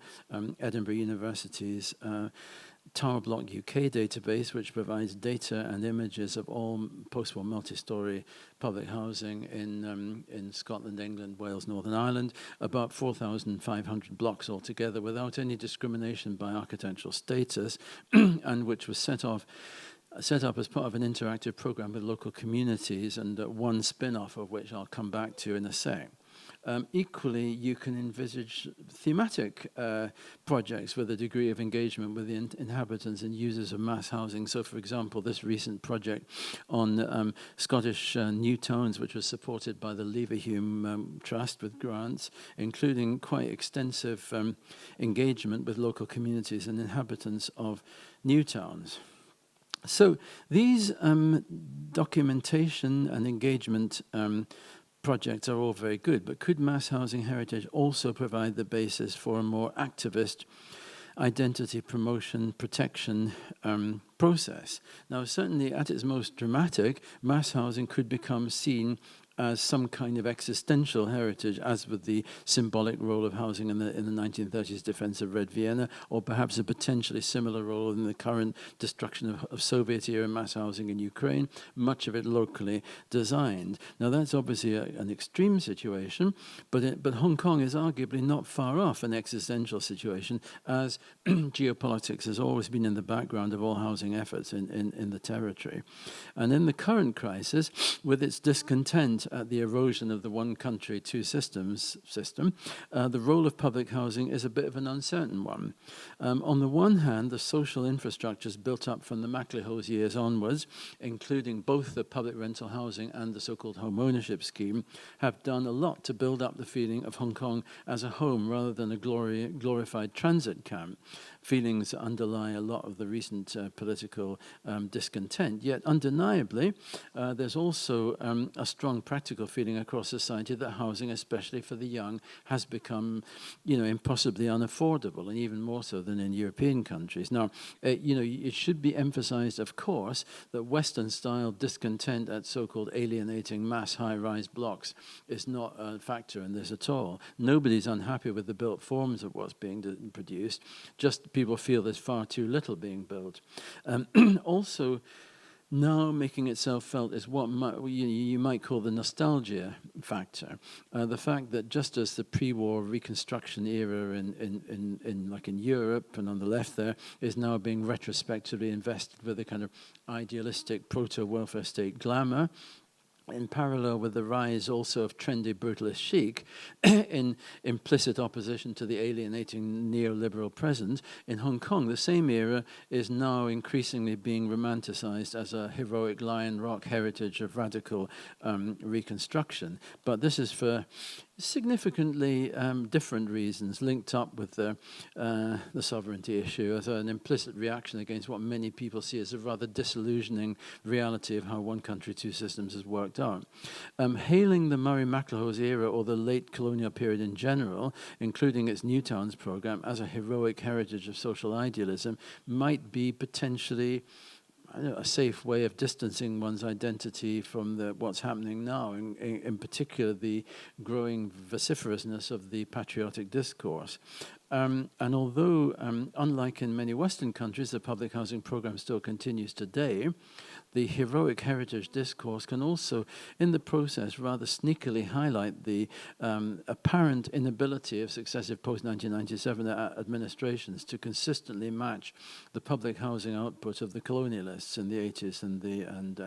Edinburgh University's Tower Block UK database, which provides data and images of all post-war multi-storey public housing in Scotland, England, Wales, Northern Ireland, about 4,500 blocks altogether, without any discrimination by architectural status, and which was set up as part of an interactive program with local communities, and one spin-off of which I'll come back to in a sec. Equally, you can envisage thematic projects with a degree of engagement with the inhabitants and users of mass housing. So, for example, this recent project on Scottish new towns, which was supported by the Leverhulme Trust with grants, including quite extensive engagement with local communities and inhabitants of new towns. So these documentation and engagement projects are all very good, but could mass housing heritage also provide the basis for a more activist identity promotion protection process? Now, certainly at its most dramatic, mass housing could become seen as some kind of existential heritage, as with the symbolic role of housing in the 1930s defense of Red Vienna, or perhaps a potentially similar role in the current destruction of Soviet-era mass housing in Ukraine, much of it locally designed. Now, that's obviously an extreme situation, but Hong Kong is arguably not far off an existential situation, as geopolitics has always been in the background of all housing efforts in the territory. And in the current crisis, with its discontent at the erosion of the one country, two systems system, the role of public housing is a bit of an uncertain one. On the one hand, the social infrastructures built up from the MacLehose years onwards, including both the public rental housing and the so-called home ownership scheme, have done a lot to build up the feeling of Hong Kong as a home rather than a glorified transit camp. Feelings that underlie a lot of the recent political discontent. Yet, undeniably, there's also a strong practical feeling across society that housing, especially for the young, has become, impossibly unaffordable, and even more so than in European countries. Now, it should be emphasized, of course, that Western-style discontent at so-called alienating mass high-rise blocks is not a factor in this at all. Nobody's unhappy with the built forms of what's being produced, just people feel there's far too little being built. Also, now making itself felt is what you might call the nostalgia factor. The fact that just as the pre-war Reconstruction era in Europe and on the left there is now being retrospectively invested with a kind of idealistic proto-welfare state glamour, in parallel with the rise also of trendy brutalist chic in implicit opposition to the alienating neoliberal present, in Hong Kong, the same era is now increasingly being romanticized as a heroic Lion Rock heritage of radical reconstruction. But this is for significantly different reasons linked up with the sovereignty issue as an implicit reaction against what many people see as a rather disillusioning reality of how one country, two systems has worked out. Hailing the Murray-MacLehose era or the late colonial period in general, including its New Towns program, as a heroic heritage of social idealism might be potentially a safe way of distancing one's identity from what's happening now, in particular the growing vociferousness of the patriotic discourse. And although, unlike in many Western countries, the public housing program still continues today, the heroic heritage discourse can also, in the process, rather sneakily highlight the apparent inability of successive post-1997 administrations to consistently match the public housing output of the colonialists in the 80s and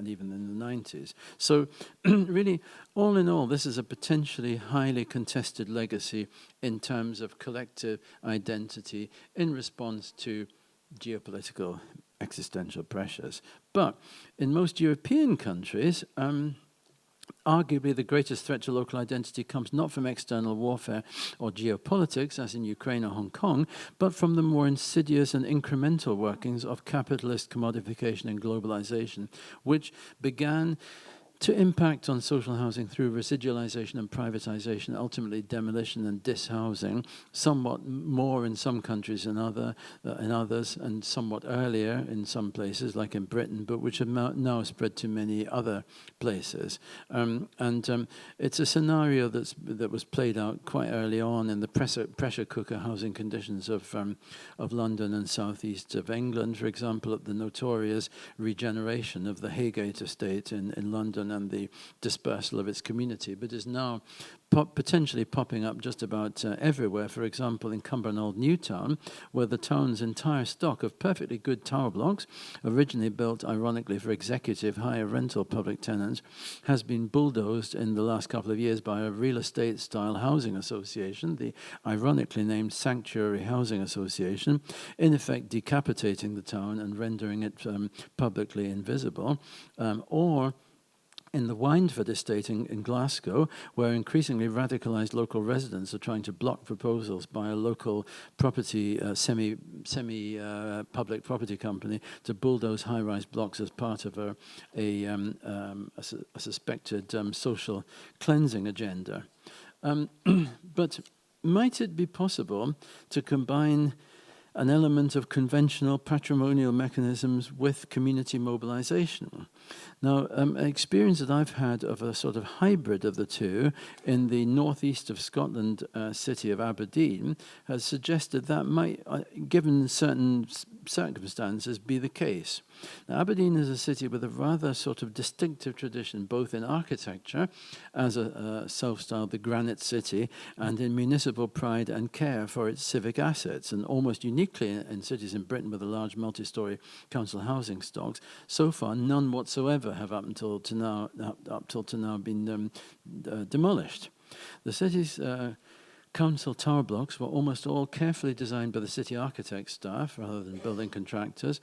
even in the 90s. So really, all in all, this is a potentially highly contested legacy in terms of collective identity in response to geopolitical existential pressures. But in most European countries, arguably the greatest threat to local identity comes not from external warfare or geopolitics, as in Ukraine or Hong Kong, but from the more insidious and incremental workings of capitalist commodification and globalization, which began to impact on social housing through residualization and privatization, ultimately demolition and dishousing, somewhat more in some countries than in others, and somewhat earlier in some places, like in Britain, but which have now spread to many other places. It's a scenario that was played out quite early on in the pressure cooker housing conditions of London and southeast of England, for example, at the notorious regeneration of the Haygate estate in London, town and the dispersal of its community, but is now potentially popping up just about everywhere. For example, in Cumbernauld Newtown, where the town's entire stock of perfectly good tower blocks, originally built ironically for executive hire rental public tenants, has been bulldozed in the last couple of years by a real estate style housing association, the ironically named Sanctuary Housing Association, in effect decapitating the town and rendering it publicly invisible, or in the Windford estate in Glasgow, where increasingly radicalised local residents are trying to block proposals by a local property, semi-public property company to bulldoze high-rise blocks as part of a suspected social cleansing agenda. But might it be possible to combine an element of conventional patrimonial mechanisms with community mobilization? Now, an experience that I've had of a sort of hybrid of the two in the northeast of Scotland city of Aberdeen has suggested that might, given certain circumstances, be the case. Now, Aberdeen is a city with a rather sort of distinctive tradition, both in architecture, as a self-styled the Granite City, and in municipal pride and care for its civic assets, and almost uniquely in cities in Britain with a large multi-storey council housing stocks. So far, none whatsoever have up till to now been demolished. The city's council tower blocks were almost all carefully designed by the city architect staff rather than building contractors,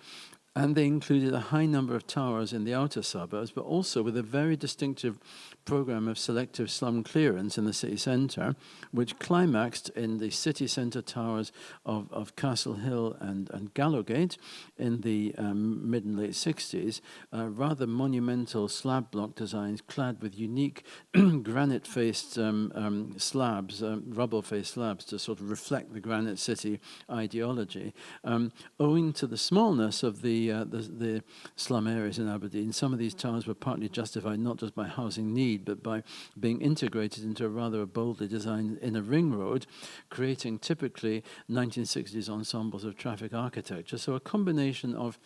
and they included a high number of towers in the outer suburbs, but also with a very distinctive program of selective slum clearance in the city centre, which climaxed in the city centre towers of Castle Hill and Gallowgate in the mid and late 60s, rather monumental slab block designs clad with unique granite-faced slabs, rubble-faced slabs to sort of reflect the Granite City ideology. Owing to the smallness of the slum areas in Aberdeen, some of these towers were partly justified not just by housing need, but by being integrated into a rather boldly designed inner ring road, creating typically 1960s ensembles of traffic architecture. So a combination of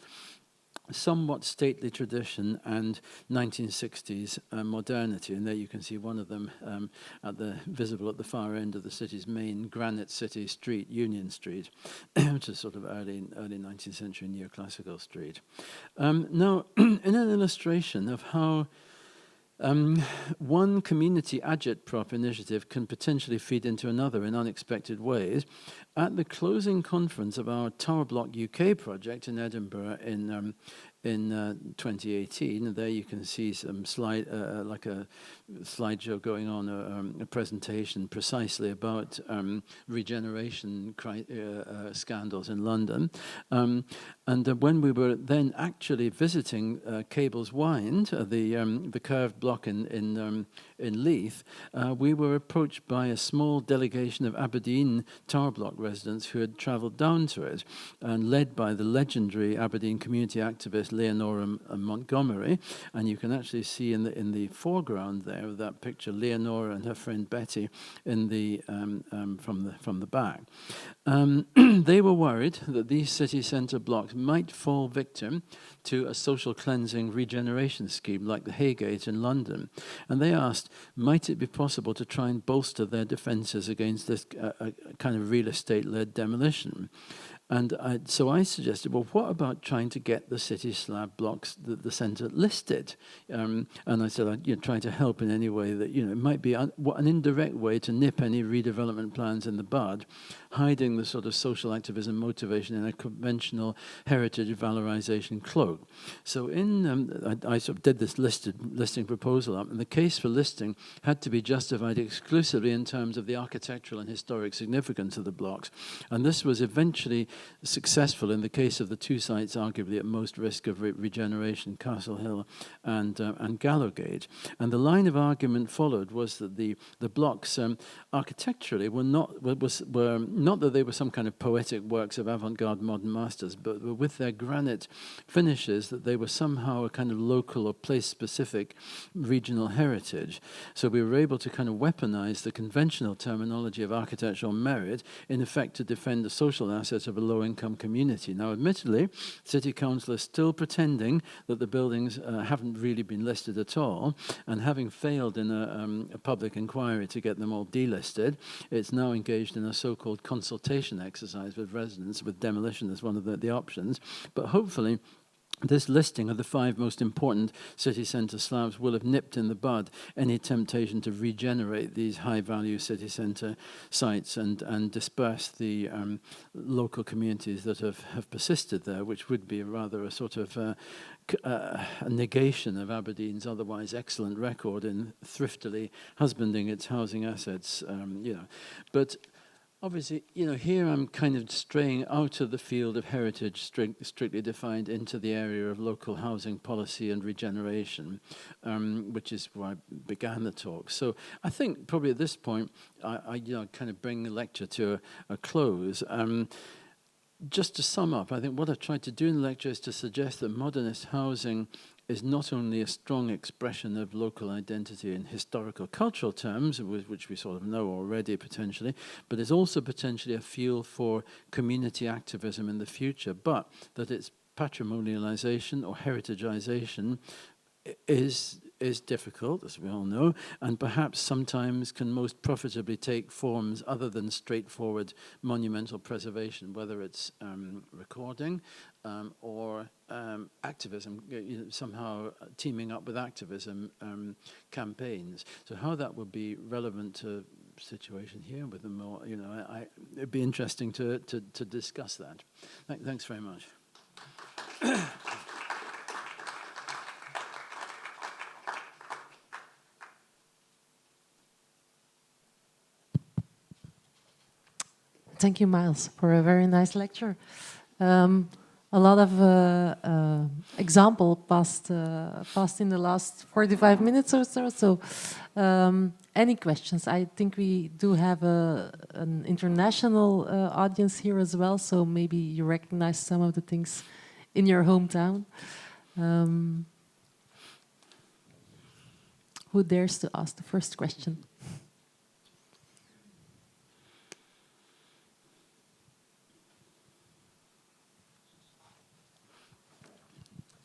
somewhat stately tradition and 1960s modernity, and there you can see one of them visible at the far end of the city's main Granite City street, Union Street, which is sort of early 19th century neoclassical street. Now, in an illustration of how one community agitprop initiative can potentially feed into another in unexpected ways, at the closing conference of our Tower Block UK project in Edinburgh in 2018, and there you can see some like a slideshow going on, a presentation precisely about regeneration scandals in London. And when we were then actually visiting Cable's Wynd, the curved block in Leith, we were approached by a small delegation of Aberdeen tower block residents who had travelled down to it, and led by the legendary Aberdeen community activist Leonora Montgomery. And you can actually see in the foreground there of that picture Leonora and her friend Betty in the from the back. They were worried that these city centre blocks might fall victim to a social cleansing regeneration scheme like the Haygate in London. And they asked, might it be possible to try and bolster their defences against this kind of real estate-led demolition? And so I suggested, well, what about trying to get the city slab blocks, the centre, listed? And I said, I'd try to help in any way that, it might be an indirect way to nip any redevelopment plans in the bud, hiding the sort of social activism motivation in a conventional heritage valorization cloak. So I sort of did this listing proposal up, and the case for listing had to be justified exclusively in terms of the architectural and historic significance of the blocks. And this was eventually successful in the case of the two sites arguably at most risk of regeneration, Castle Hill and Gallowgate. And the line of argument followed was that the blocks architecturally were not that they were some kind of poetic works of avant-garde modern masters, but were with their granite finishes that they were somehow a kind of local or place-specific regional heritage. So we were able to kind of weaponize the conventional terminology of architectural merit, in effect to defend the social assets of a low-income community. Now, admittedly, City Council is still pretending that the buildings haven't really been listed at all, and having failed in a public inquiry to get them all delisted, it's now engaged in a so-called consultation exercise with residents, with demolition as one of the options. But hopefully, this listing of the 5 most important city centre slabs will have nipped in the bud any temptation to regenerate these high-value city centre sites and disperse the local communities that have persisted there, which would be rather a sort of a negation of Aberdeen's otherwise excellent record in thriftily husbanding its housing assets, But obviously, here I'm kind of straying out of the field of heritage, strictly defined, into the area of local housing policy and regeneration, which is where I began the talk. So I think probably at this point, I kind of bring the lecture to a close. Just to sum up, I think what I've tried to do in the lecture is to suggest that modernist housing is not only a strong expression of local identity in historical cultural terms, which we sort of know already potentially, but is also potentially a fuel for community activism in the future, but that its patrimonialization or heritageization is difficult, as we all know, and perhaps sometimes can most profitably take forms other than straightforward monumental preservation, whether it's recording or activism, somehow teaming up with activism campaigns. So how that would be relevant to the situation here with the more, it'd be interesting to discuss that. Thanks very much. Thank you, Miles, for a very nice lecture. A lot of example passed in the last 45 minutes or so. So, any questions? I think we do have an international audience here as well. So maybe you recognize some of the things in your hometown. Who dares to ask the first question?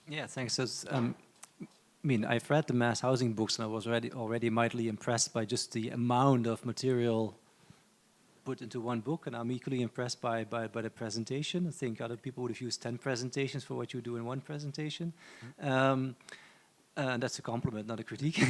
Yeah, thanks. I've read the mass housing books, and I was already mightily impressed by just the amount of material put into one book, and I'm equally impressed by the presentation. I think other people would have used 10 presentations for what you do in one presentation. And that's a compliment, not a critique.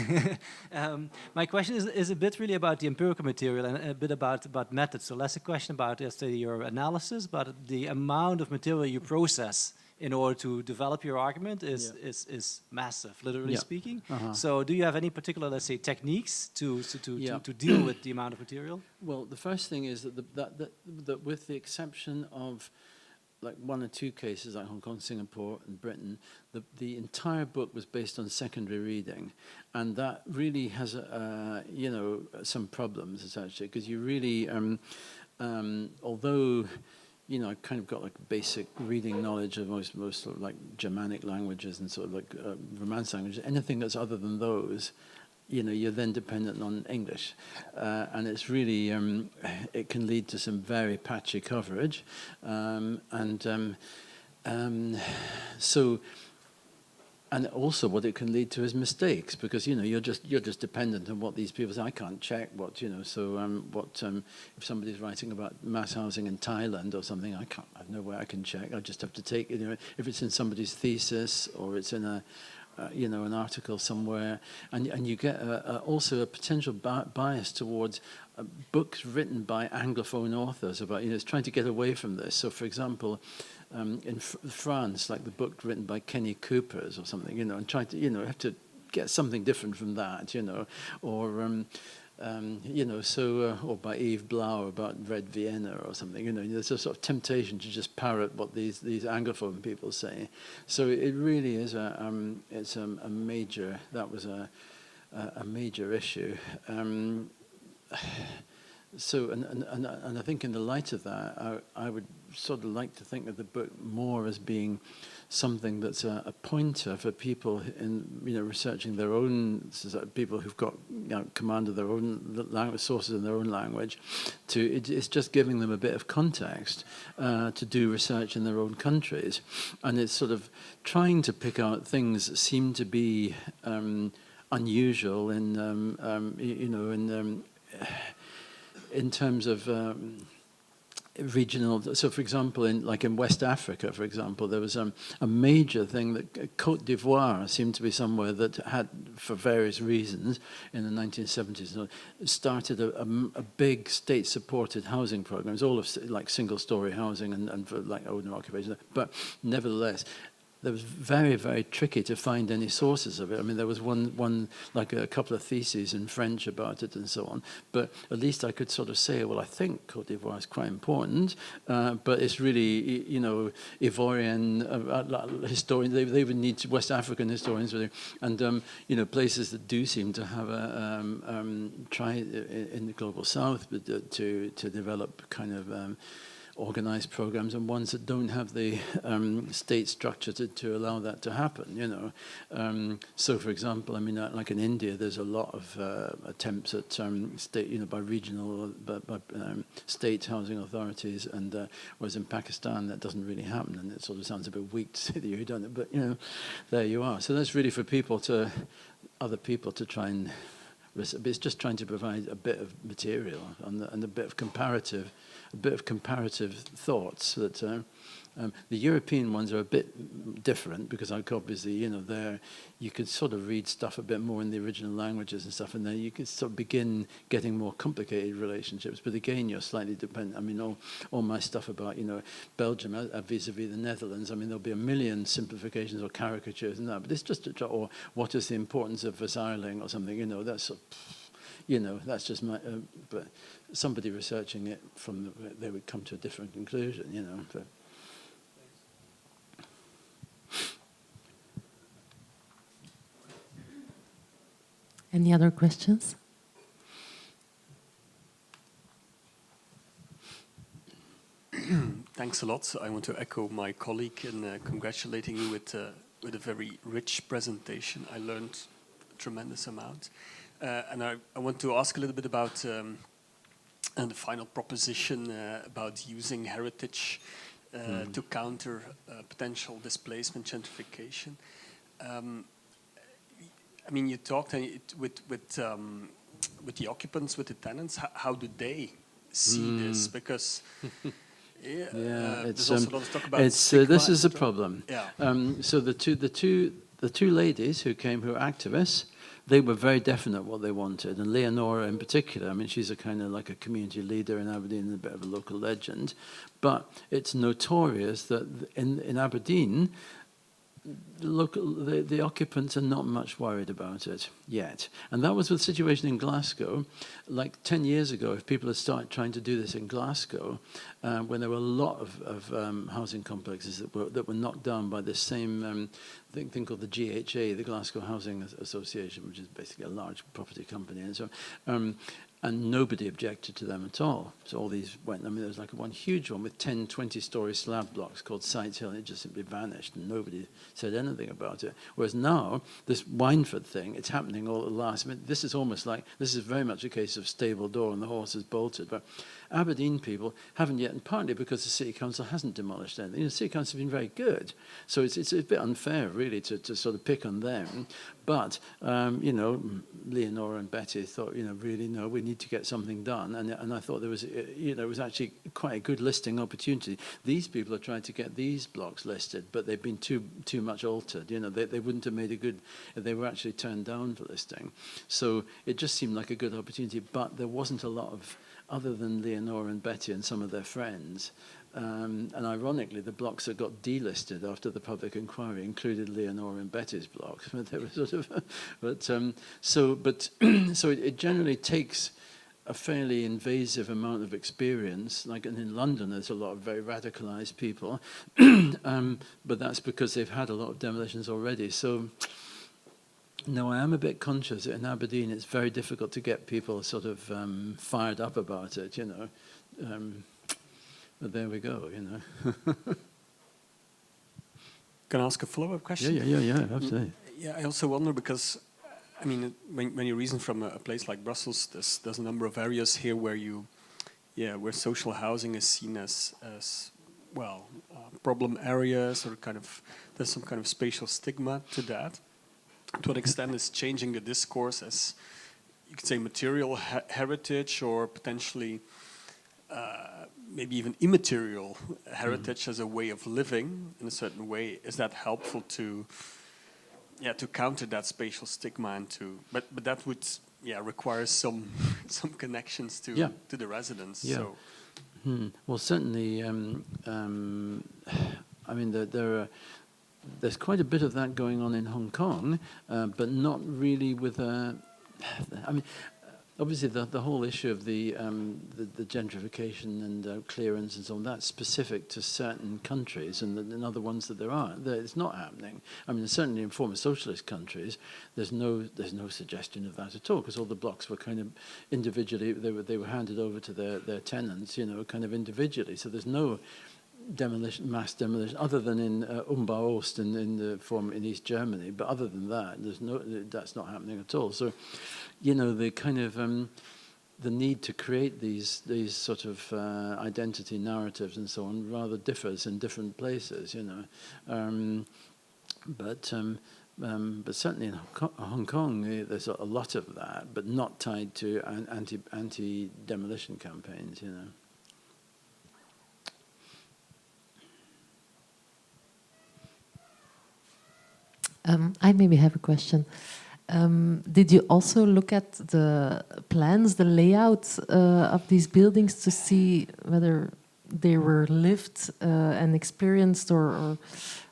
My question is a bit really about the empirical material and a bit about methods. So less a question about, let's say, your analysis, but the amount of material you process in order to develop your argument is massive, literally speaking. So do you have any particular, let's say, techniques to deal with the amount of material? Well, the first thing is that with the exception of like 1 or 2 cases like Hong Kong, Singapore, and Britain, the entire book was based on secondary reading, and that really has some problems essentially, because you really, although I've kind of got like basic reading knowledge of most sort of like Germanic languages and sort of like Romance languages, anything that's other than those, you're then dependent on English, and it's really it can lead to some very patchy coverage, and also what it can lead to is mistakes, because you're just dependent on what these people say. I can't check what if somebody's writing about mass housing in Thailand or something, I have no way I can check. I just have to take if it's in somebody's thesis or it's in an article somewhere, and you get also a potential bias towards books written by Anglophone authors about it's trying to get away from this. So, for example, in France, like the book written by Kenny Coopers or something, and trying to have to get something different from that, or or by Yves Blau about Red Vienna or something. There's a sort of temptation to just parrot what these Anglophone people say. So it really is it's a major. That was a major issue. So, and I think in the light of that, I would sort of like to think of the book more as being something that's a pointer for people in, researching their own, people who've got, command of their own language, sources in their own language. It's just giving them a bit of context to do research in their own countries. And it's sort of trying to pick out things that seem to be unusual in terms of regional. So, for example, in West Africa, for example, there was a major thing that Côte d'Ivoire seemed to be somewhere that had, for various reasons, in the 1970s, started a big state-supported housing program. It was all of single-story housing and for owner occupation, but nevertheless, it was very, very tricky to find any sources of it. I mean, there was one a couple of theses in French about it and so on. But at least I could sort of say, well, I think Côte d'Ivoire is quite important, but it's really, Ivorian historians. They would need West African historians, and places that do seem to have try in the global South, but to develop kind of organized programs, and ones that don't have the state structure to allow that to happen, So, for example, I mean, like in India, there's a lot of attempts at state, by regional, by state housing authorities, and whereas in Pakistan, that doesn't really happen, and it sort of sounds a bit weak to say that you've done it, but, there you are. So that's really for other people to try and, it's just trying to provide a bit of material and a bit of comparative thoughts that the European ones are a bit different because, obviously, there you could sort of read stuff a bit more in the original languages and stuff, and then you could sort of begin getting more complicated relationships. But again, you're slightly dependent. I mean, all my stuff about Belgium vis-a-vis the Netherlands. I mean, there'll be a million simplifications or caricatures and that, but it's just or what is the importance of Versailles or something? That's that's just my. But somebody researching it they would come to a different conclusion. But. Any other questions? Thanks a lot. I want to echo my colleague in congratulating you with a very rich presentation. I learned a tremendous amount. And I want to ask a little bit about the final proposition about using heritage to counter potential displacement, gentrification. I mean, you talked with the occupants, with the tenants. How do they see this? Because there's also a lot of talk about this is a problem. Yeah. So the two ladies who came, who are activists, they were very definite what they wanted, and Leonora in particular. I mean, she's a kind of like a community leader in Aberdeen, and a bit of a local legend. But it's notorious that in Aberdeen, the occupants are not much worried about it yet. And that was the situation in Glasgow. Like 10 years ago, if people had started trying to do this in Glasgow, when there were a lot of housing complexes that were knocked down by this same thing called the GHA, the Glasgow Housing Association, which is basically a large property company, and so and nobody objected to them at all. So all these went, I mean, there was like one huge one with 10, 20-story slab blocks called Sides Hill, and it just simply vanished, and nobody said anything about it. Whereas now, this Wynford thing, it's happening all at last. I mean, this is almost like, this is very much a case of stable door and the horse is bolted, but Aberdeen people haven't yet, and partly because the City Council hasn't demolished anything. The City Council has been very good, so it's a bit unfair, really, to sort of pick on them. But, Leonora and Betty thought, really, no, we need to get something done. And I thought there was, it was actually quite a good listing opportunity. These people are trying to get these blocks listed, but they've been too much altered. They wouldn't have made a good, they were actually turned down for listing. So it just seemed like a good opportunity, but there wasn't a lot of, other than Leonora and Betty and some of their friends. And ironically, the blocks that got delisted after the public inquiry included Leonora and Betty's blocks. But they were sort of, so it generally takes a fairly invasive amount of experience. Like in London, there's a lot of very radicalized people, but that's because they've had a lot of demolitions already. So No, I am a bit conscious that in Aberdeen it's very difficult to get people sort of fired up about it, you know. But there we go, you know. Can I ask a follow-up question? Yeah, absolutely. Yeah, I also wonder because, I mean, when you reason from a place like Brussels, there's a number of areas here where where social housing is seen as well, problem areas, or kind of there's some kind of spatial stigma to that. To what extent is changing the discourse as, you could say, material heritage, or potentially maybe even immaterial heritage as a way of living in a certain way? Is that helpful to counter that spatial stigma and but that would require some connections to the residents. Yeah. So. Well, certainly. I mean, there's quite a bit of that going on in Hong Kong, but not really with a. I mean, obviously the whole issue of the gentrification and clearance and so on, that's specific to certain countries, and in other ones that there aren't. It's not happening. I mean, certainly in former socialist countries, there's no suggestion of that at all, because all the blocks were kind of individually, they were handed over to their tenants, you know, kind of individually. So there's no mass demolition, other than in Umbau-Ost in East Germany. But other than that, that's not happening at all. So, you know, the kind of the need to create these sort of identity narratives and so on rather differs in different places, you know. But certainly in Hong Kong, there's a lot of that, but not tied to anti-demolition campaigns, you know. I maybe have a question. Did you also look at the plans, the layout of these buildings to see whether they were lived and experienced or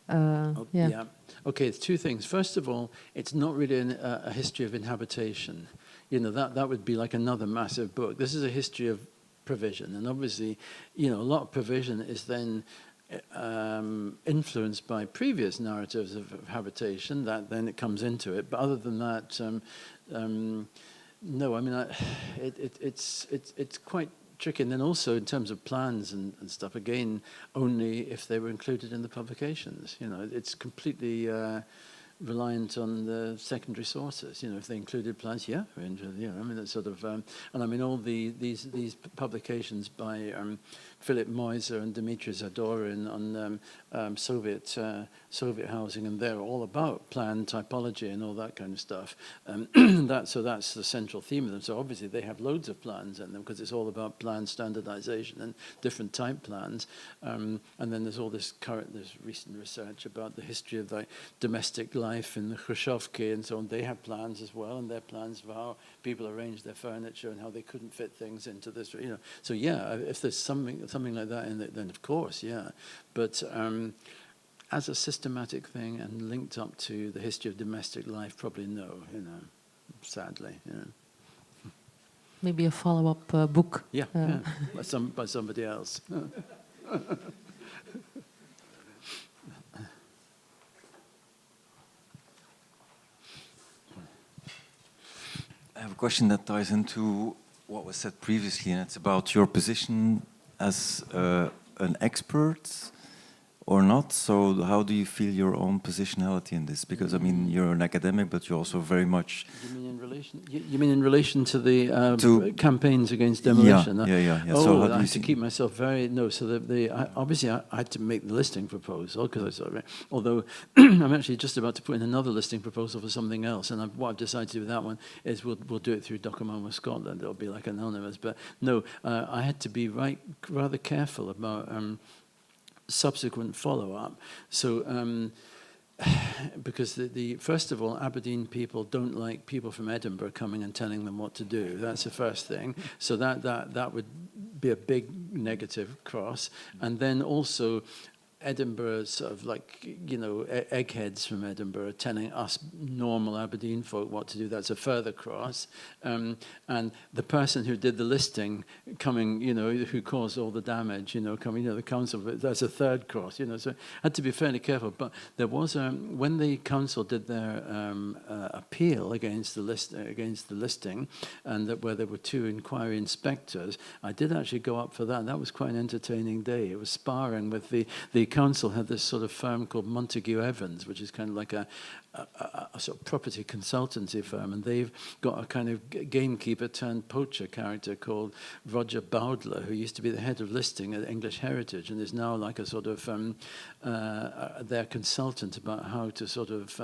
yeah. Okay, it's two things. First of all, it's not really a history of inhabitation. You know, that would be like another massive book. This is a history of provision. And obviously, you know, a lot of provision is then influenced by previous narratives of habitation, that then it comes into it. But other than that, no, I mean, it's quite tricky. And then also in terms of plans and stuff, again, only if they were included in the publications. You know, it's completely reliant on the secondary sources. You know, if they included plans, yeah, I mean, it's sort of, and I mean, all these publications by Philip Moiser and Dmitry Zadorin on Soviet housing, and they're all about plan typology and all that kind of stuff. So that's the central theme of them. So obviously they have loads of plans in them because it's all about plan standardization and different type plans. And then there's all this recent research about the history of like domestic life in the Khrushchevki and so on. They have plans as well, and their plans for how people arrange their furniture and how they couldn't fit things into this. You know, so yeah, if there's something like that in it, then of course, yeah. But as a systematic thing and linked up to the history of domestic life, probably no, you know, sadly, you know. maybe a follow-up book. Yeah, by somebody else. I have a question that ties into what was said previously, and it's about your position as an expert or not. So how do you feel your own positionality in this? Because I mean, you're an academic, but you're also very much. You mean in relation? You mean in relation to the campaigns against demolition? Yeah. Oh, So how do I you have to see? keep myself very So obviously I had to make the listing proposal because I sort of. Although I'm actually just about to put in another listing proposal for something else, and what I've decided to do with that one is we'll do it through Documoma Scotland. It'll be like anonymous, but no, I had to be rather careful about. Subsequent follow-up. So, because first of all, Aberdeen people don't like people from Edinburgh coming and telling them what to do. That's the first thing. So that would be a big negative cross. And then also, Edinburgh, sort of like, you know, eggheads from Edinburgh telling us normal Aberdeen folk what to do. That's a further cross. And the person who did the listing coming, you know, who caused all the damage, you know, coming, you know, the council, that's a third cross, you know. So I had to be fairly careful. But there was, when the council did their appeal against the listing, and where there were 2 inquiry inspectors, I did actually go up for that. And that was quite an entertaining day. It was sparring with the council had this sort of firm called Montague Evans, which is kind of like a sort of property consultancy firm, and they've got a kind of gamekeeper turned poacher character called Roger Bowdler, who used to be the head of listing at English Heritage and is now like a sort of their consultant about how to sort of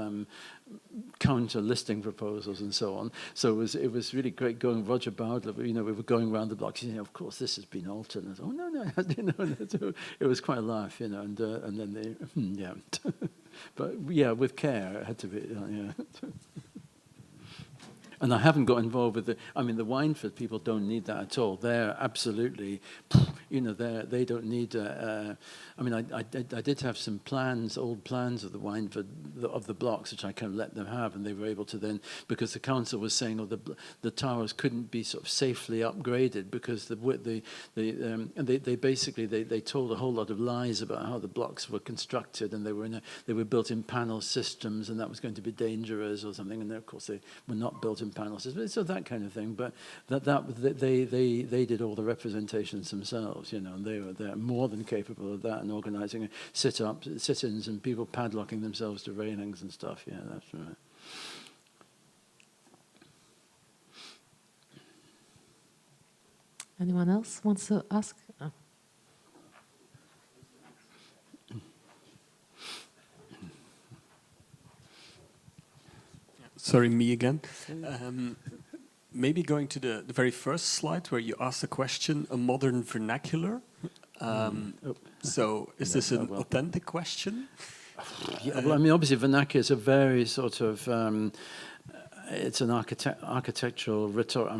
counter listing proposals and so on. So it was really great going. Roger Bowdler, you know, we were going around the block. He said, "Of course, this has been altered." And I said, "Oh no, you know." So it was quite a laugh, you know. And then they, yeah, but yeah, with care, it had to be, yeah. And I haven't got involved with the Wineford people don't need that at all. They're absolutely, you know, they don't need, I did have some plans, old plans of the Wineford, of the blocks, which I kind of let them have, and they were able to then, because the council was saying, the towers couldn't be sort of safely upgraded because they basically told a whole lot of lies about how the blocks were constructed, and they were built in panel systems, and that was going to be dangerous or something, and then, of course they were not built in panel systems, so that kind of thing. But they did all the representations themselves, you know, and they're more than capable of that, and organising sit-ins and people padlocking themselves to railings and stuff. Yeah, that's right. Anyone else wants to ask? Oh. Sorry, me again. Maybe going to the very first slide where you asked the question, a modern vernacular. So is this an authentic question? Yeah, well, I mean, obviously vernacular is a very sort of, it's an architectural rhetoric.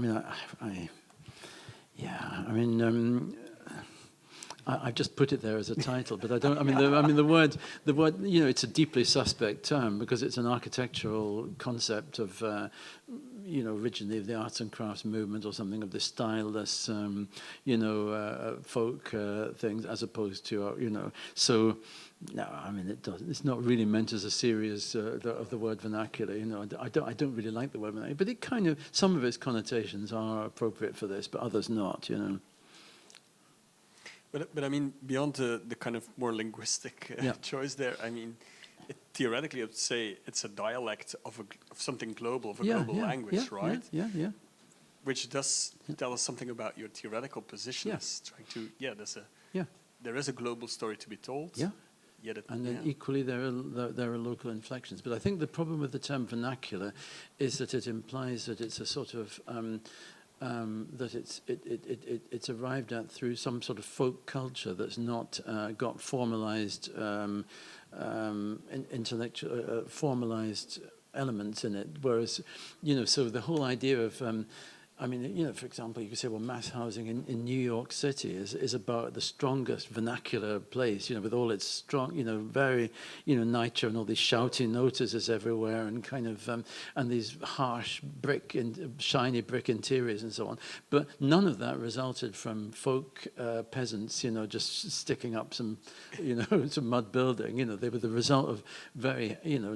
I've just put it there as a title, but I don't. The word. You know, it's a deeply suspect term because it's an architectural concept of, you know, originally of the arts and crafts movement or something of the styleless, folk things, as opposed to, you know. So, no, I mean, it doesn't. It's not really meant as a series of the word vernacular. You know, I don't really like the word vernacular, but it kind of, some of its connotations are appropriate for this, but others not. You know. But I mean, beyond the kind of more linguistic choice there, I mean, theoretically, I would say it's a dialect of something global, of a global language, right? Yeah. Which does tell us something about your theoretical position. Yes. Trying to, there is a global story to be told. Yeah. And then equally there are local inflections. But I think the problem with the term vernacular is that it implies that it's a sort of that it's arrived at through some sort of folk culture that's not got formalized intellectual formalized elements in it. Whereas, you know, so the whole idea of for example, you could say, well, mass housing in New York City is about the strongest vernacular place, you know, with all its strong, you know, very, you know, nitro and all these shouting notices everywhere and kind of, and these harsh shiny brick interiors and so on. But none of that resulted from folk peasants, you know, just sticking up some, you know, some mud building. You know, they were the result of very, you know,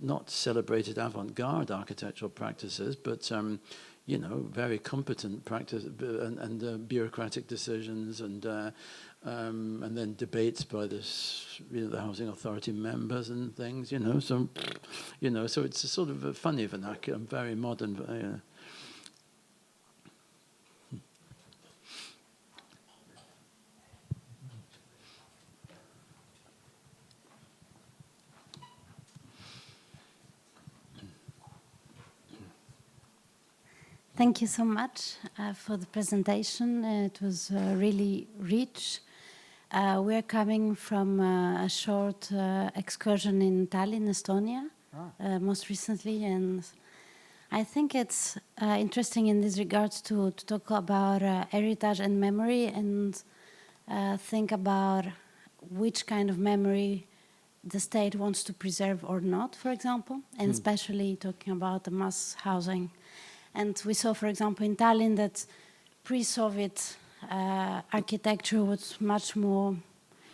not celebrated avant-garde architectural practices, but you know, very competent practice and bureaucratic decisions and then debates by this, you know, the housing authority members and things, you know. So, you know, so it's a sort of a funny vernacular, very modern. Thank you so much for the presentation. It was really rich. We're coming from a short excursion in Tallinn, Estonia, most recently, and I think it's interesting in this regard to talk about heritage and memory and think about which kind of memory the state wants to preserve or not, for example, and especially talking about the mass housing. And we saw, for example, in Tallinn that pre-Soviet architecture was much more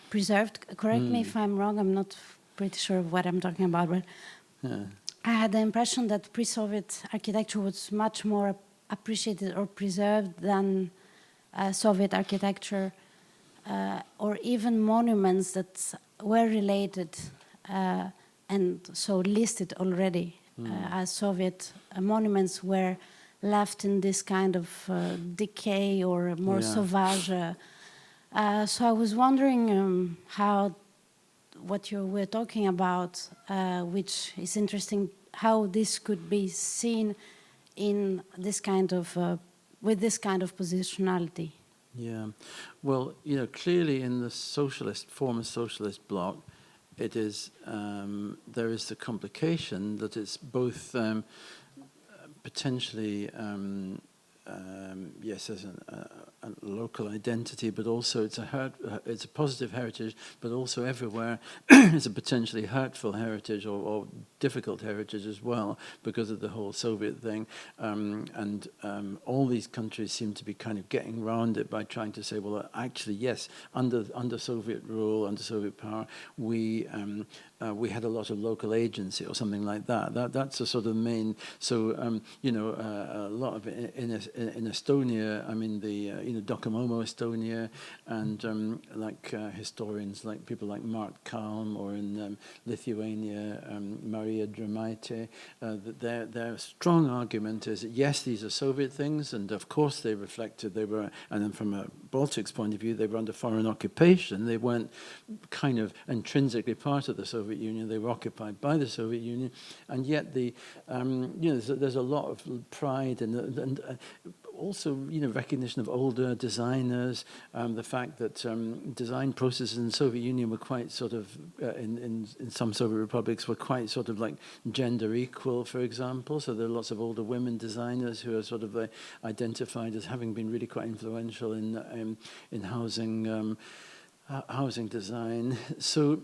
preserved. Correct me if I'm wrong, I'm not pretty sure of what I'm talking about, but I had the impression that pre-Soviet architecture was much more appreciated or preserved than Soviet architecture, or even monuments that were related and so listed already as Soviet monuments were left in this kind of decay or more sauvage. So I was wondering how what you were talking about, which is interesting, how this could be seen in this kind of with this kind of positionality. Yeah, well, you know, clearly in the former socialist bloc, it is there is the complication that it's both potentially yes, as a local identity, but also it's a positive heritage, but also everywhere it's a potentially hurtful heritage or difficult heritage as well because of the whole Soviet thing. And all these countries seem to be kind of getting around it by trying to say, well, actually, yes, under Soviet rule, under Soviet power, we had a lot of local agency or something like that. That's a sort of main. So you know, a lot of in Estonia, I mean the you know Docomomo Estonia, and like historians like people like Mart Kalm, or in Lithuania, Maria Dramaite, their strong argument is that yes, these are Soviet things, and of course they reflected they were, and then from a Baltics point of view, they were under foreign occupation. They weren't kind of intrinsically part of the Soviet Union. They were occupied by the Soviet Union, and yet the you know there's a lot of pride and also, you know, recognition of older designers, the fact that design processes in the Soviet Union were quite sort of, in some Soviet republics, were quite sort of like gender equal, for example. So there are lots of older women designers who are sort of identified as having been really quite influential in housing housing design. So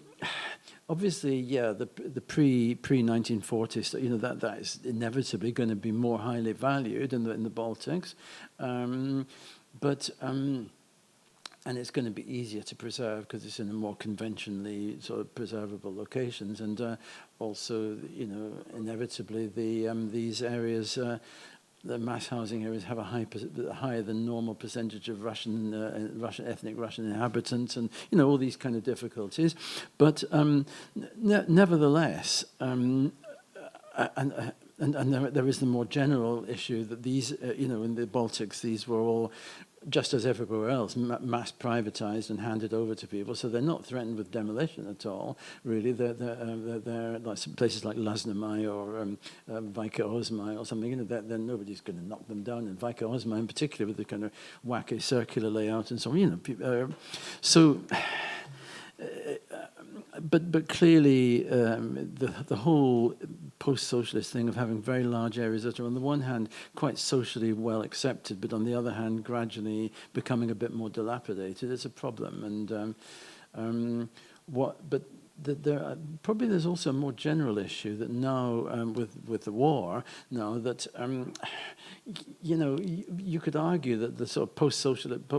obviously, yeah, the pre 1940s, you know, that is inevitably going to be more highly valued in the Baltics, but and it's going to be easier to preserve because it's in a more conventionally sort of preservable locations, and also, you know, inevitably these areas. The mass housing areas have a higher than normal percentage of ethnic Russian inhabitants, and you know all these kind of difficulties. But nevertheless, and there is the more general issue that these, you know, in the Baltics, these were all, just as everywhere else, mass privatized and handed over to people. So they're not threatened with demolition at all, really. They're like places like Laznamai or Vaika Osmai or something. You know, then nobody's going to knock them down. And Vaika Osmai in particular, with the kind of wacky circular layout and so on. You know, so. But clearly, the whole post-socialist thing of having very large areas that are on the one hand quite socially well accepted, but on the other hand gradually becoming a bit more dilapidated is a problem. And probably there's also a more general issue that now with the war now that you know you could argue that the sort of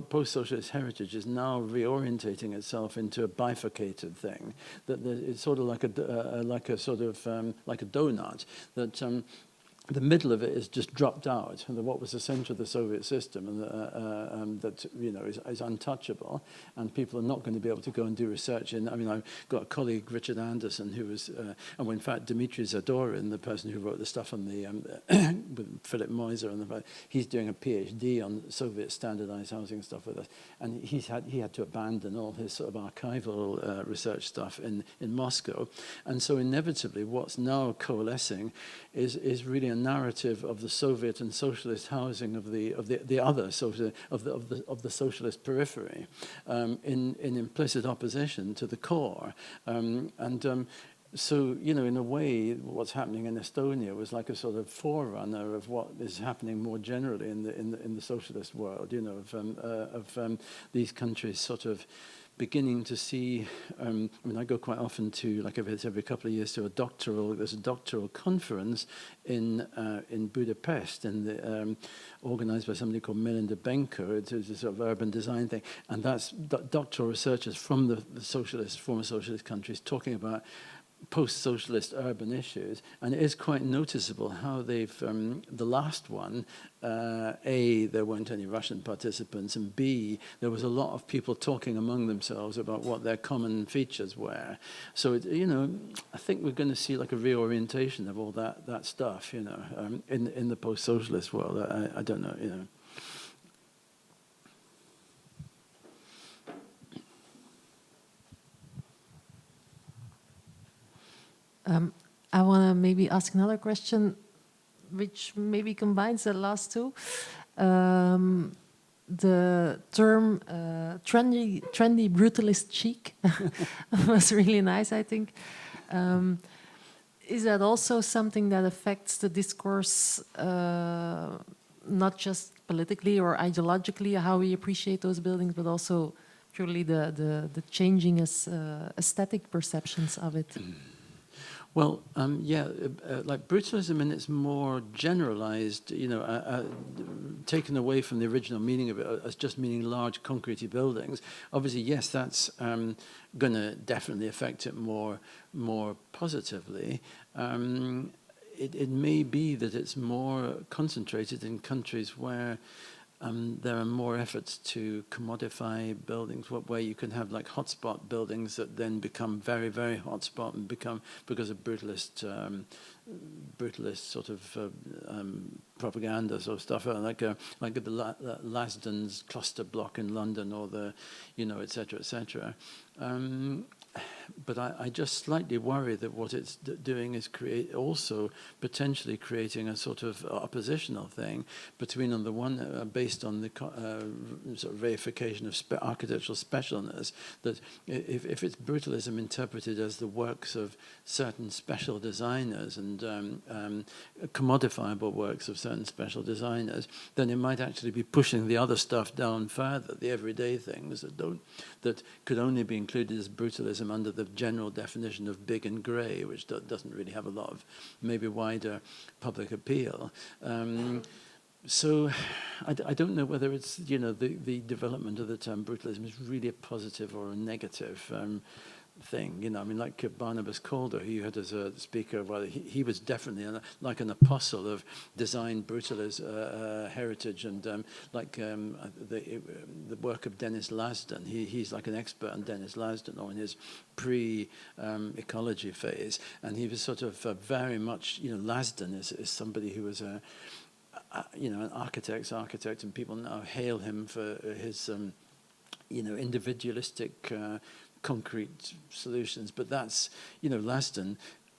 post-socialist heritage is now reorientating itself into a bifurcated thing, that it's sort of like a donut that the middle of it is just dropped out, and what was the center of the Soviet system, and that you know is untouchable, and people are not going to be able to go and do research in. I mean, I've got a colleague, Richard Anderson, who was, and in fact, Dmitry Zadorin, the person who wrote the stuff on the with Philip Moiser, and he's doing a PhD on Soviet standardized housing stuff with us, and he had to abandon all his sort of archival research stuff in Moscow, and so inevitably, what's now coalescing is really a narrative of the Soviet and socialist housing of the other of the socialist periphery, in implicit opposition to the core, and So, you know, in a way, what's happening in Estonia was like a sort of forerunner of what is happening more generally in the socialist world. You know, of these countries sort of beginning to see. I mean, I go quite often to, like, every couple of years to there's a doctoral conference in Budapest, and organized by somebody called Melinda Benker. It's a sort of urban design thing, and that's doctoral researchers from the former socialist countries talking about post-socialist urban issues, and it is quite noticeable how they've, the last one, A, there weren't any Russian participants, and B, there was a lot of people talking among themselves about what their common features were. So, you know, I think we're going to see like a reorientation of all that stuff, you know, in the post-socialist world. I don't know, you know. I want to maybe ask another question, which maybe combines the last two. The term trendy brutalist chic was really nice, I think. Is that also something that affects the discourse, not just politically or ideologically, how we appreciate those buildings, but also purely the changing aesthetic perceptions of it? Well, yeah, like brutalism in its more generalized, you know, taken away from the original meaning of it as just meaning large concretey buildings. Obviously, yes, that's going to definitely affect it more positively. It may be that it's more concentrated in countries where there are more efforts to commodify buildings, where you can have like hotspot buildings that then become very, very hotspot and become, because of brutalist sort of propaganda sort of stuff, like the Lasden's cluster block in London, or the, you know, et cetera, et cetera. But I just slightly worry that what it's doing is potentially creating a sort of oppositional thing between, on the one, based on the sort of reification of architectural specialness, that if it's brutalism interpreted as the works of certain special designers and commodifiable works of certain special designers, then it might actually be pushing the other stuff down further, the everyday things that could only be included as brutalism under the general definition of big and grey, which doesn't really have a lot of maybe wider public appeal. So I don't know whether it's, you know, the development of the term brutalism is really a positive or a negative thing. You know, I mean, like Barnabas Calder, who you had as a speaker, well, he was definitely like an apostle of design brutalist heritage, and the work of Dennis Lasden. He's like an expert on Dennis Lasden, or in his pre-ecology phase, and he was sort of very much, you know, Lasden is somebody who was you know, an architect's architect, and people now hail him for his you know, individualistic concrete solutions. But that's, you know, Lasden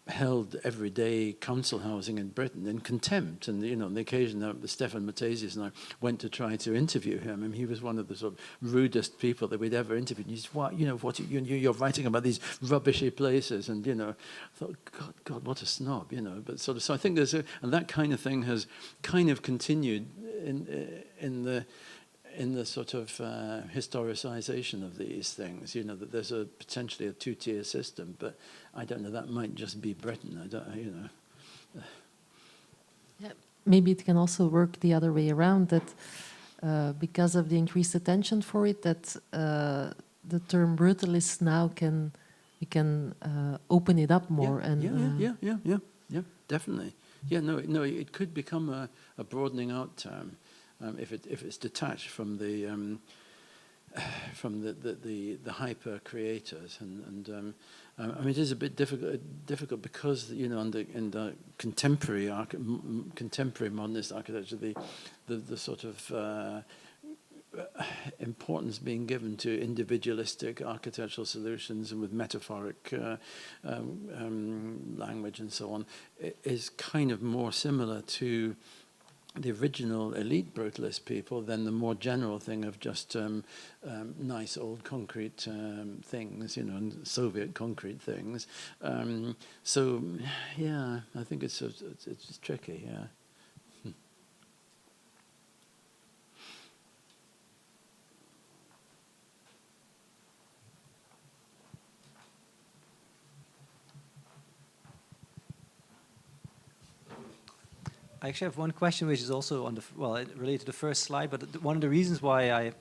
held everyday council housing in Britain in contempt. And, you know, on the occasion that Stefan Matthesius and I went to try to interview him, and he was one of the sort of rudest people that we'd ever interviewed. And he said, "What, you know, what you're writing about these rubbishy places?" And, you know, I thought, God, what a snob, you know. But sort of, so I think and that kind of thing has kind of continued in the sort of historicization of these things, you know, that there's potentially a two-tier system, but I don't know, that might just be Britain, I don't, you know. Yeah, maybe it can also work the other way around, that because of the increased attention for it, that the term brutalist now we can open it up more. Yeah, definitely. Yeah, no, it could become a broadening out term. If it's detached from the hyper creators, and I mean, it is a bit difficult because, you know, in the contemporary modernist architecture, the sort of importance being given to individualistic architectural solutions, and with metaphoric language and so on, is kind of more similar to the original elite brutalist people than the more general thing of just nice old concrete things, and Soviet concrete things. So, yeah, I think it's tricky, yeah. I actually have one question which is also on the, related to the first slide, but one of the reasons why I,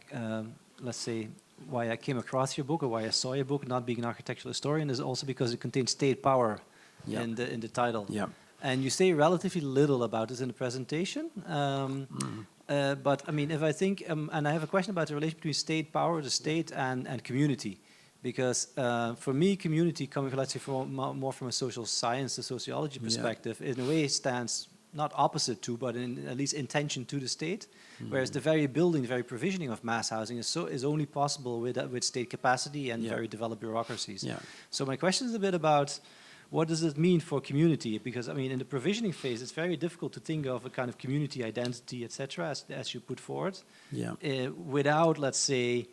let's say, why I came across your book or why I saw your book, not being an architectural historian, is also because it contains state power in the title. Yeah. And you say relatively little about this in the presentation. But I mean, if I think, and I have a question about the relation between state power, the state, and community. Because for me, community, coming, let's say, more from a social science, a sociology perspective, in a way stands not opposite to, but in at least in tension to the state. Whereas the very building, the very provisioning of mass housing is only possible with state capacity and very developed bureaucracies. Yeah. So my question is a bit about, what does it mean for community? Because I mean, in the provisioning phase, it's very difficult to think of a kind of community identity, etc., as you put forward, without, let's say,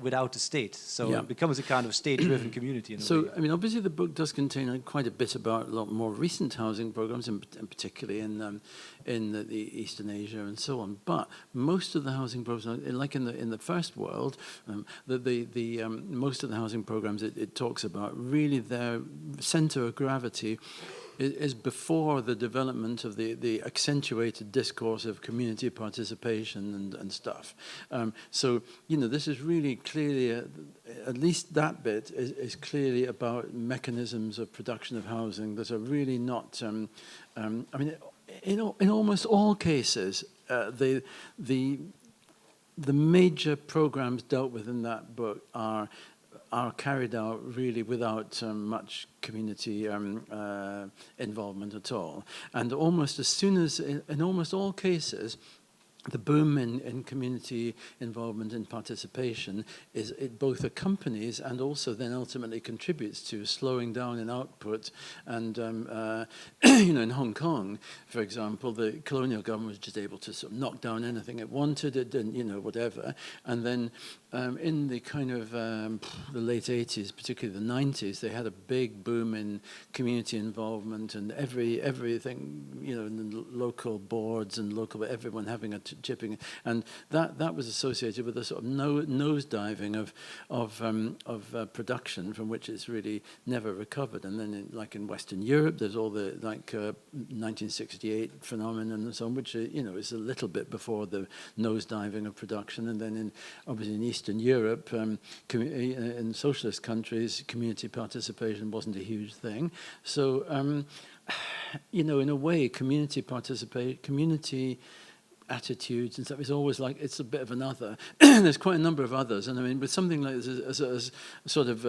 without the state. So it becomes a kind of state-driven community. In a way. I mean, obviously the book does contain quite a bit about a lot more recent housing programs, and particularly in the Eastern Asia and so on. But most of the housing programs, like in the first world, most of the housing programs it talks about, really their center of gravity is before the development of the accentuated discourse of community participation and stuff. So, this is really clearly, at least that bit is clearly about mechanisms of production of housing that are really not, I mean, in almost all cases, the major programs dealt with in that book are carried out really without much community involvement at all. And almost as soon as, in almost all cases, the boom in community involvement and participation it both accompanies and also then ultimately contributes to slowing down in output. And in Hong Kong, for example, the colonial government was just able to sort of knock down anything it wanted, it didn't, whatever. And then in the kind of the late 80s, particularly the 90s, they had a big boom in community involvement and everything, in the local boards and everyone having a chipping, and that was associated with a sort of nosediving of production from which it's really never recovered. And then, like in Western Europe, there's all the 1968 phenomenon and so on, which is a little bit before the nosediving of production. And then obviously in Eastern Europe, in socialist countries, community participation wasn't a huge thing. So in a way, community attitudes and stuff is always like it's a bit of another. There's quite a number of others, and I mean, with something like this as sort of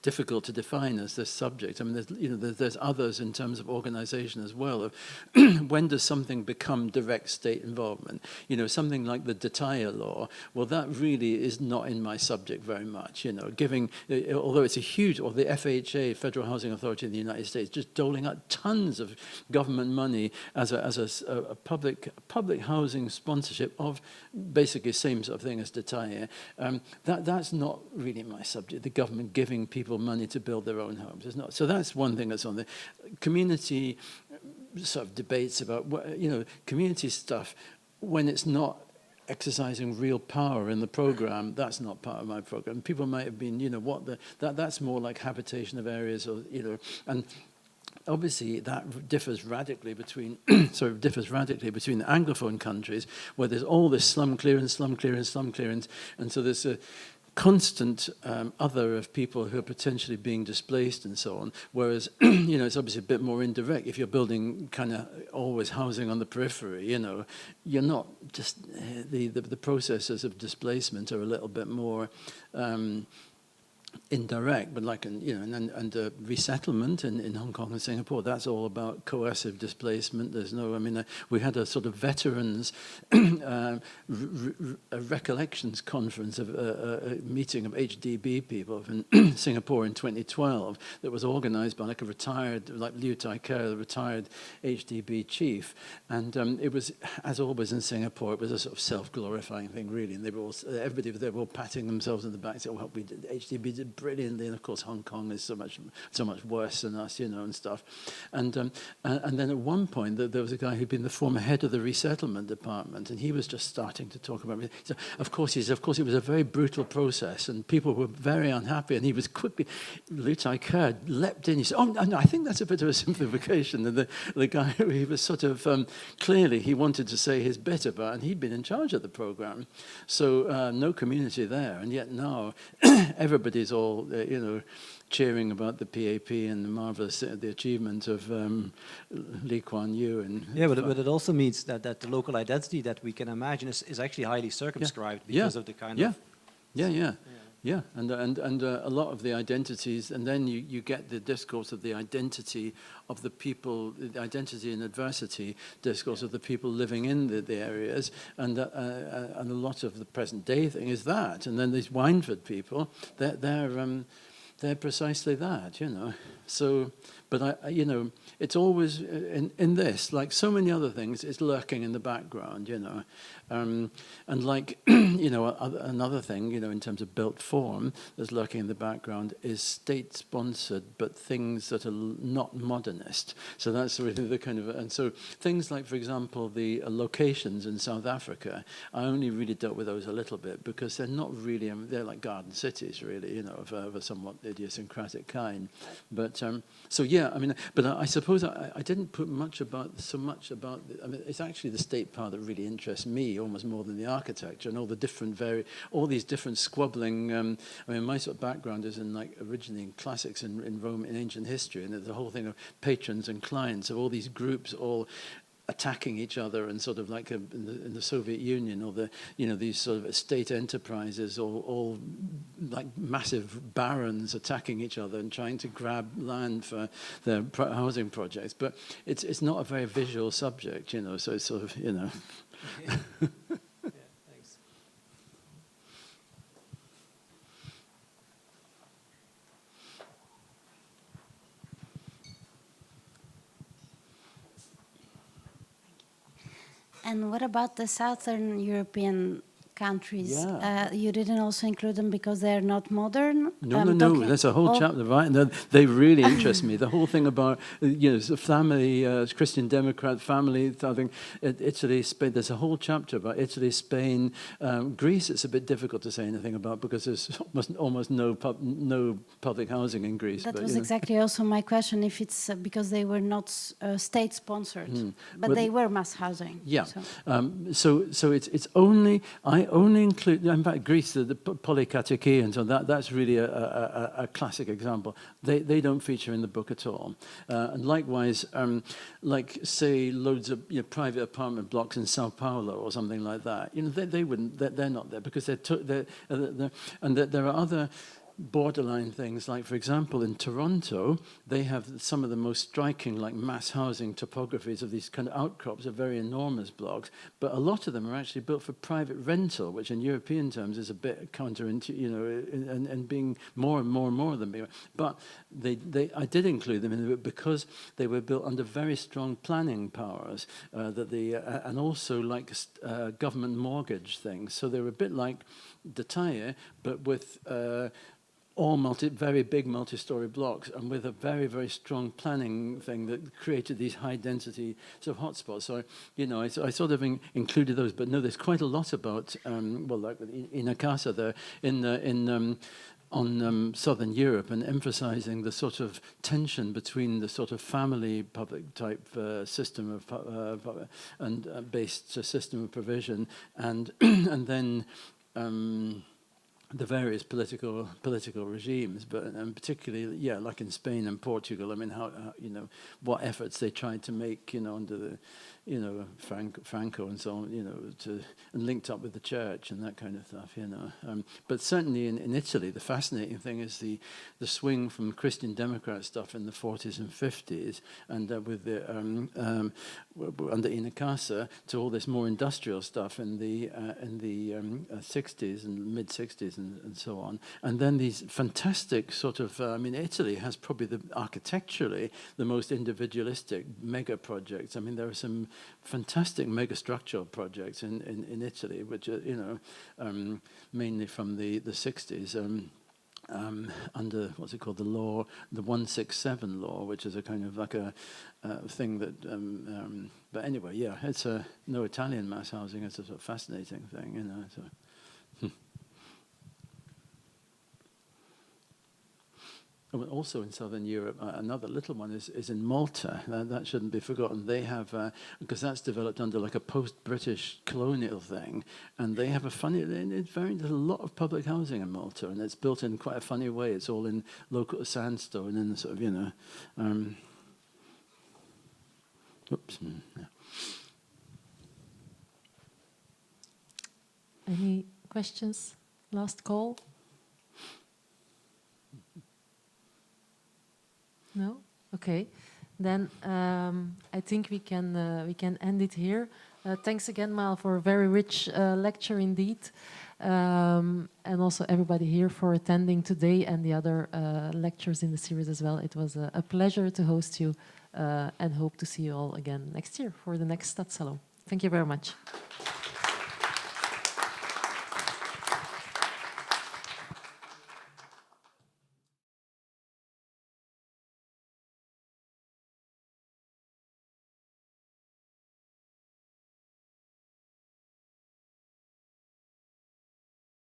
difficult to define as this subject. I mean, there's others in terms of organization as well. Of when does something become direct state involvement? Something like the Detaille law. Well, that really is not in my subject very much. Giving, although it's a huge, or the FHA, Federal Housing Authority in the United States, just doling out tons of government money as a public housing sponsorship of basically the same sort of thing as Detaille. That's not really my subject, the government giving people money to build their own homes. It's not. So that's one thing that's on the community sort of debates about, community stuff when it's not exercising real power in the program. That's not part of my program. People might have been, that's more like habitation of areas, or, and obviously, that differs radically between the Anglophone countries, where there's all this slum clearance, and so there's a constant other of people who are potentially being displaced and so on. Whereas, it's obviously a bit more indirect. If you're building kind of always housing on the periphery, you're not just the processes of displacement are a little bit more. indirect, but like, and resettlement in Hong Kong and Singapore, that's all about coercive displacement. There's no, I mean, we had a sort of veterans recollections conference of a meeting of HDB people in Singapore in 2012 that was organized by like a retired, like Liu Tai Ker, the retired HDB chief. And it was, as always in Singapore, it was a sort of self-glorifying thing, really. And they were all, everybody, they were all patting themselves on the back, saying, well, we did, HDB did brilliantly, and of course Hong Kong is so much worse than us, and stuff. And then at one point there was a guy who'd been the former head of the resettlement department, and he was just starting to talk about it. So of course it was a very brutal process, and people were very unhappy. And he was quickly, Liu Tai Ker leapt in. He said, "Oh no, I think that's a bit of a simplification." And the guy, he was sort of clearly he wanted to say his bit about, and he'd been in charge of the program, so no community there, and yet now everybody's all cheering about the PAP and the marvelous the achievement of Lee Kuan Yew. And yeah, but it also means that the local identity that we can imagine is actually highly circumscribed because of the kind of Yeah, and a lot of the identities, and then you get the discourse of the identity of the people, the identity and adversity discourse of the people living in the areas, and a lot of the present day thing is that. And then these Wynford people, they're precisely that, So, but it's always in this, like so many other things, it's lurking in the background, and like another thing, in terms of built form, that's lurking in the background is state-sponsored, but things that are not modernist. So that's really the kind of, and so things like, for example, the locations in South Africa, I only really dealt with those a little bit because they're not really, they're like garden cities, really, of a somewhat idiosyncratic kind. But so yeah, I mean, but I suppose I didn't put so much about. I mean, it's actually the state part that really interests me almost more than the architecture and all the different all these different squabbling. I mean, my sort of background is in originally in classics in Rome, in ancient history, and there's the whole thing of patrons and clients of all these groups all attacking each other, and sort of like in the Soviet Union, or these sort of state enterprises, all like massive barons attacking each other and trying to grab land for their housing projects. But it's not a very visual subject, so it's sort of, Yeah, thanks. And what about the Southern European countries? Yeah. You didn't also include them because they're not modern? No. There's a whole chapter, right? And they really interest me. The whole thing about, family, Christian Democrat family, I think, Italy, Spain. There's a whole chapter about Italy, Spain, Greece. It's a bit difficult to say anything about because there's almost no public housing in Greece. That was exactly also my question, if it's because they were not state-sponsored, but they were mass housing. Yeah. So it's only, I only include, in fact, Greece, the polykateki, and so that's really a classic example. They don't feature in the book at all. And likewise, like say loads of private apartment blocks in Sao Paulo or something like that. They wouldn't. They're not there because there are other borderline things, like, for example, in Toronto, they have some of the most striking, like, mass housing topographies of these kind of outcrops of very enormous blocks, but a lot of them are actually built for private rental, which in European terms is a bit counterintuitive, and being more and more of them. But I did include them in the book because they were built under very strong planning powers, and also like government mortgage things. So they were a bit like Detaille, but with all very big multi-story blocks, and with a very, very strong planning thing that created these high-density sort of hotspots. So, I sort of included those, but no, there's quite a lot about, like in Akasa there, on Southern Europe, and emphasizing the sort of tension between the sort of family public type system of and based system of provision, and and then the various political regimes, but particularly, like in Spain and Portugal. I mean, how what efforts they tried to make, under the, you know, Franco and so on, you know, and linked up with the church and that kind of stuff, you know. But certainly in Italy, the fascinating thing is the swing from Christian Democrat stuff in the 40s and 50s, and with the under Inacasa, to all this more industrial stuff in the 60s and mid 60s and so on, and then these fantastic sort of I mean, Italy has probably architecturally the most individualistic mega projects. I mean, there are some fantastic mega structural projects in Italy, which are, you know, mainly from the 60s. Under what's it called, the law, the 167 law, which is a kind of like a thing that. But anyway, yeah, it's no Italian mass housing. It's a sort of fascinating thing, you know. So. Also in Southern Europe, another little one is in Malta. That shouldn't be forgotten. They have, because that's developed under like a post-British colonial thing, and they have a funny, there's a lot of public housing in Malta, and it's built in quite a funny way. It's all in local sandstone and sort of, you know, oops. Yeah. Any questions? Last call? No? Okay. Then I think we can end it here. Thanks again, Mal, for a very rich lecture indeed. And also everybody here for attending today and the other lectures in the series as well. It was a pleasure to host you and hope to see you all again next year for the next Stadssalon. Thank you very much.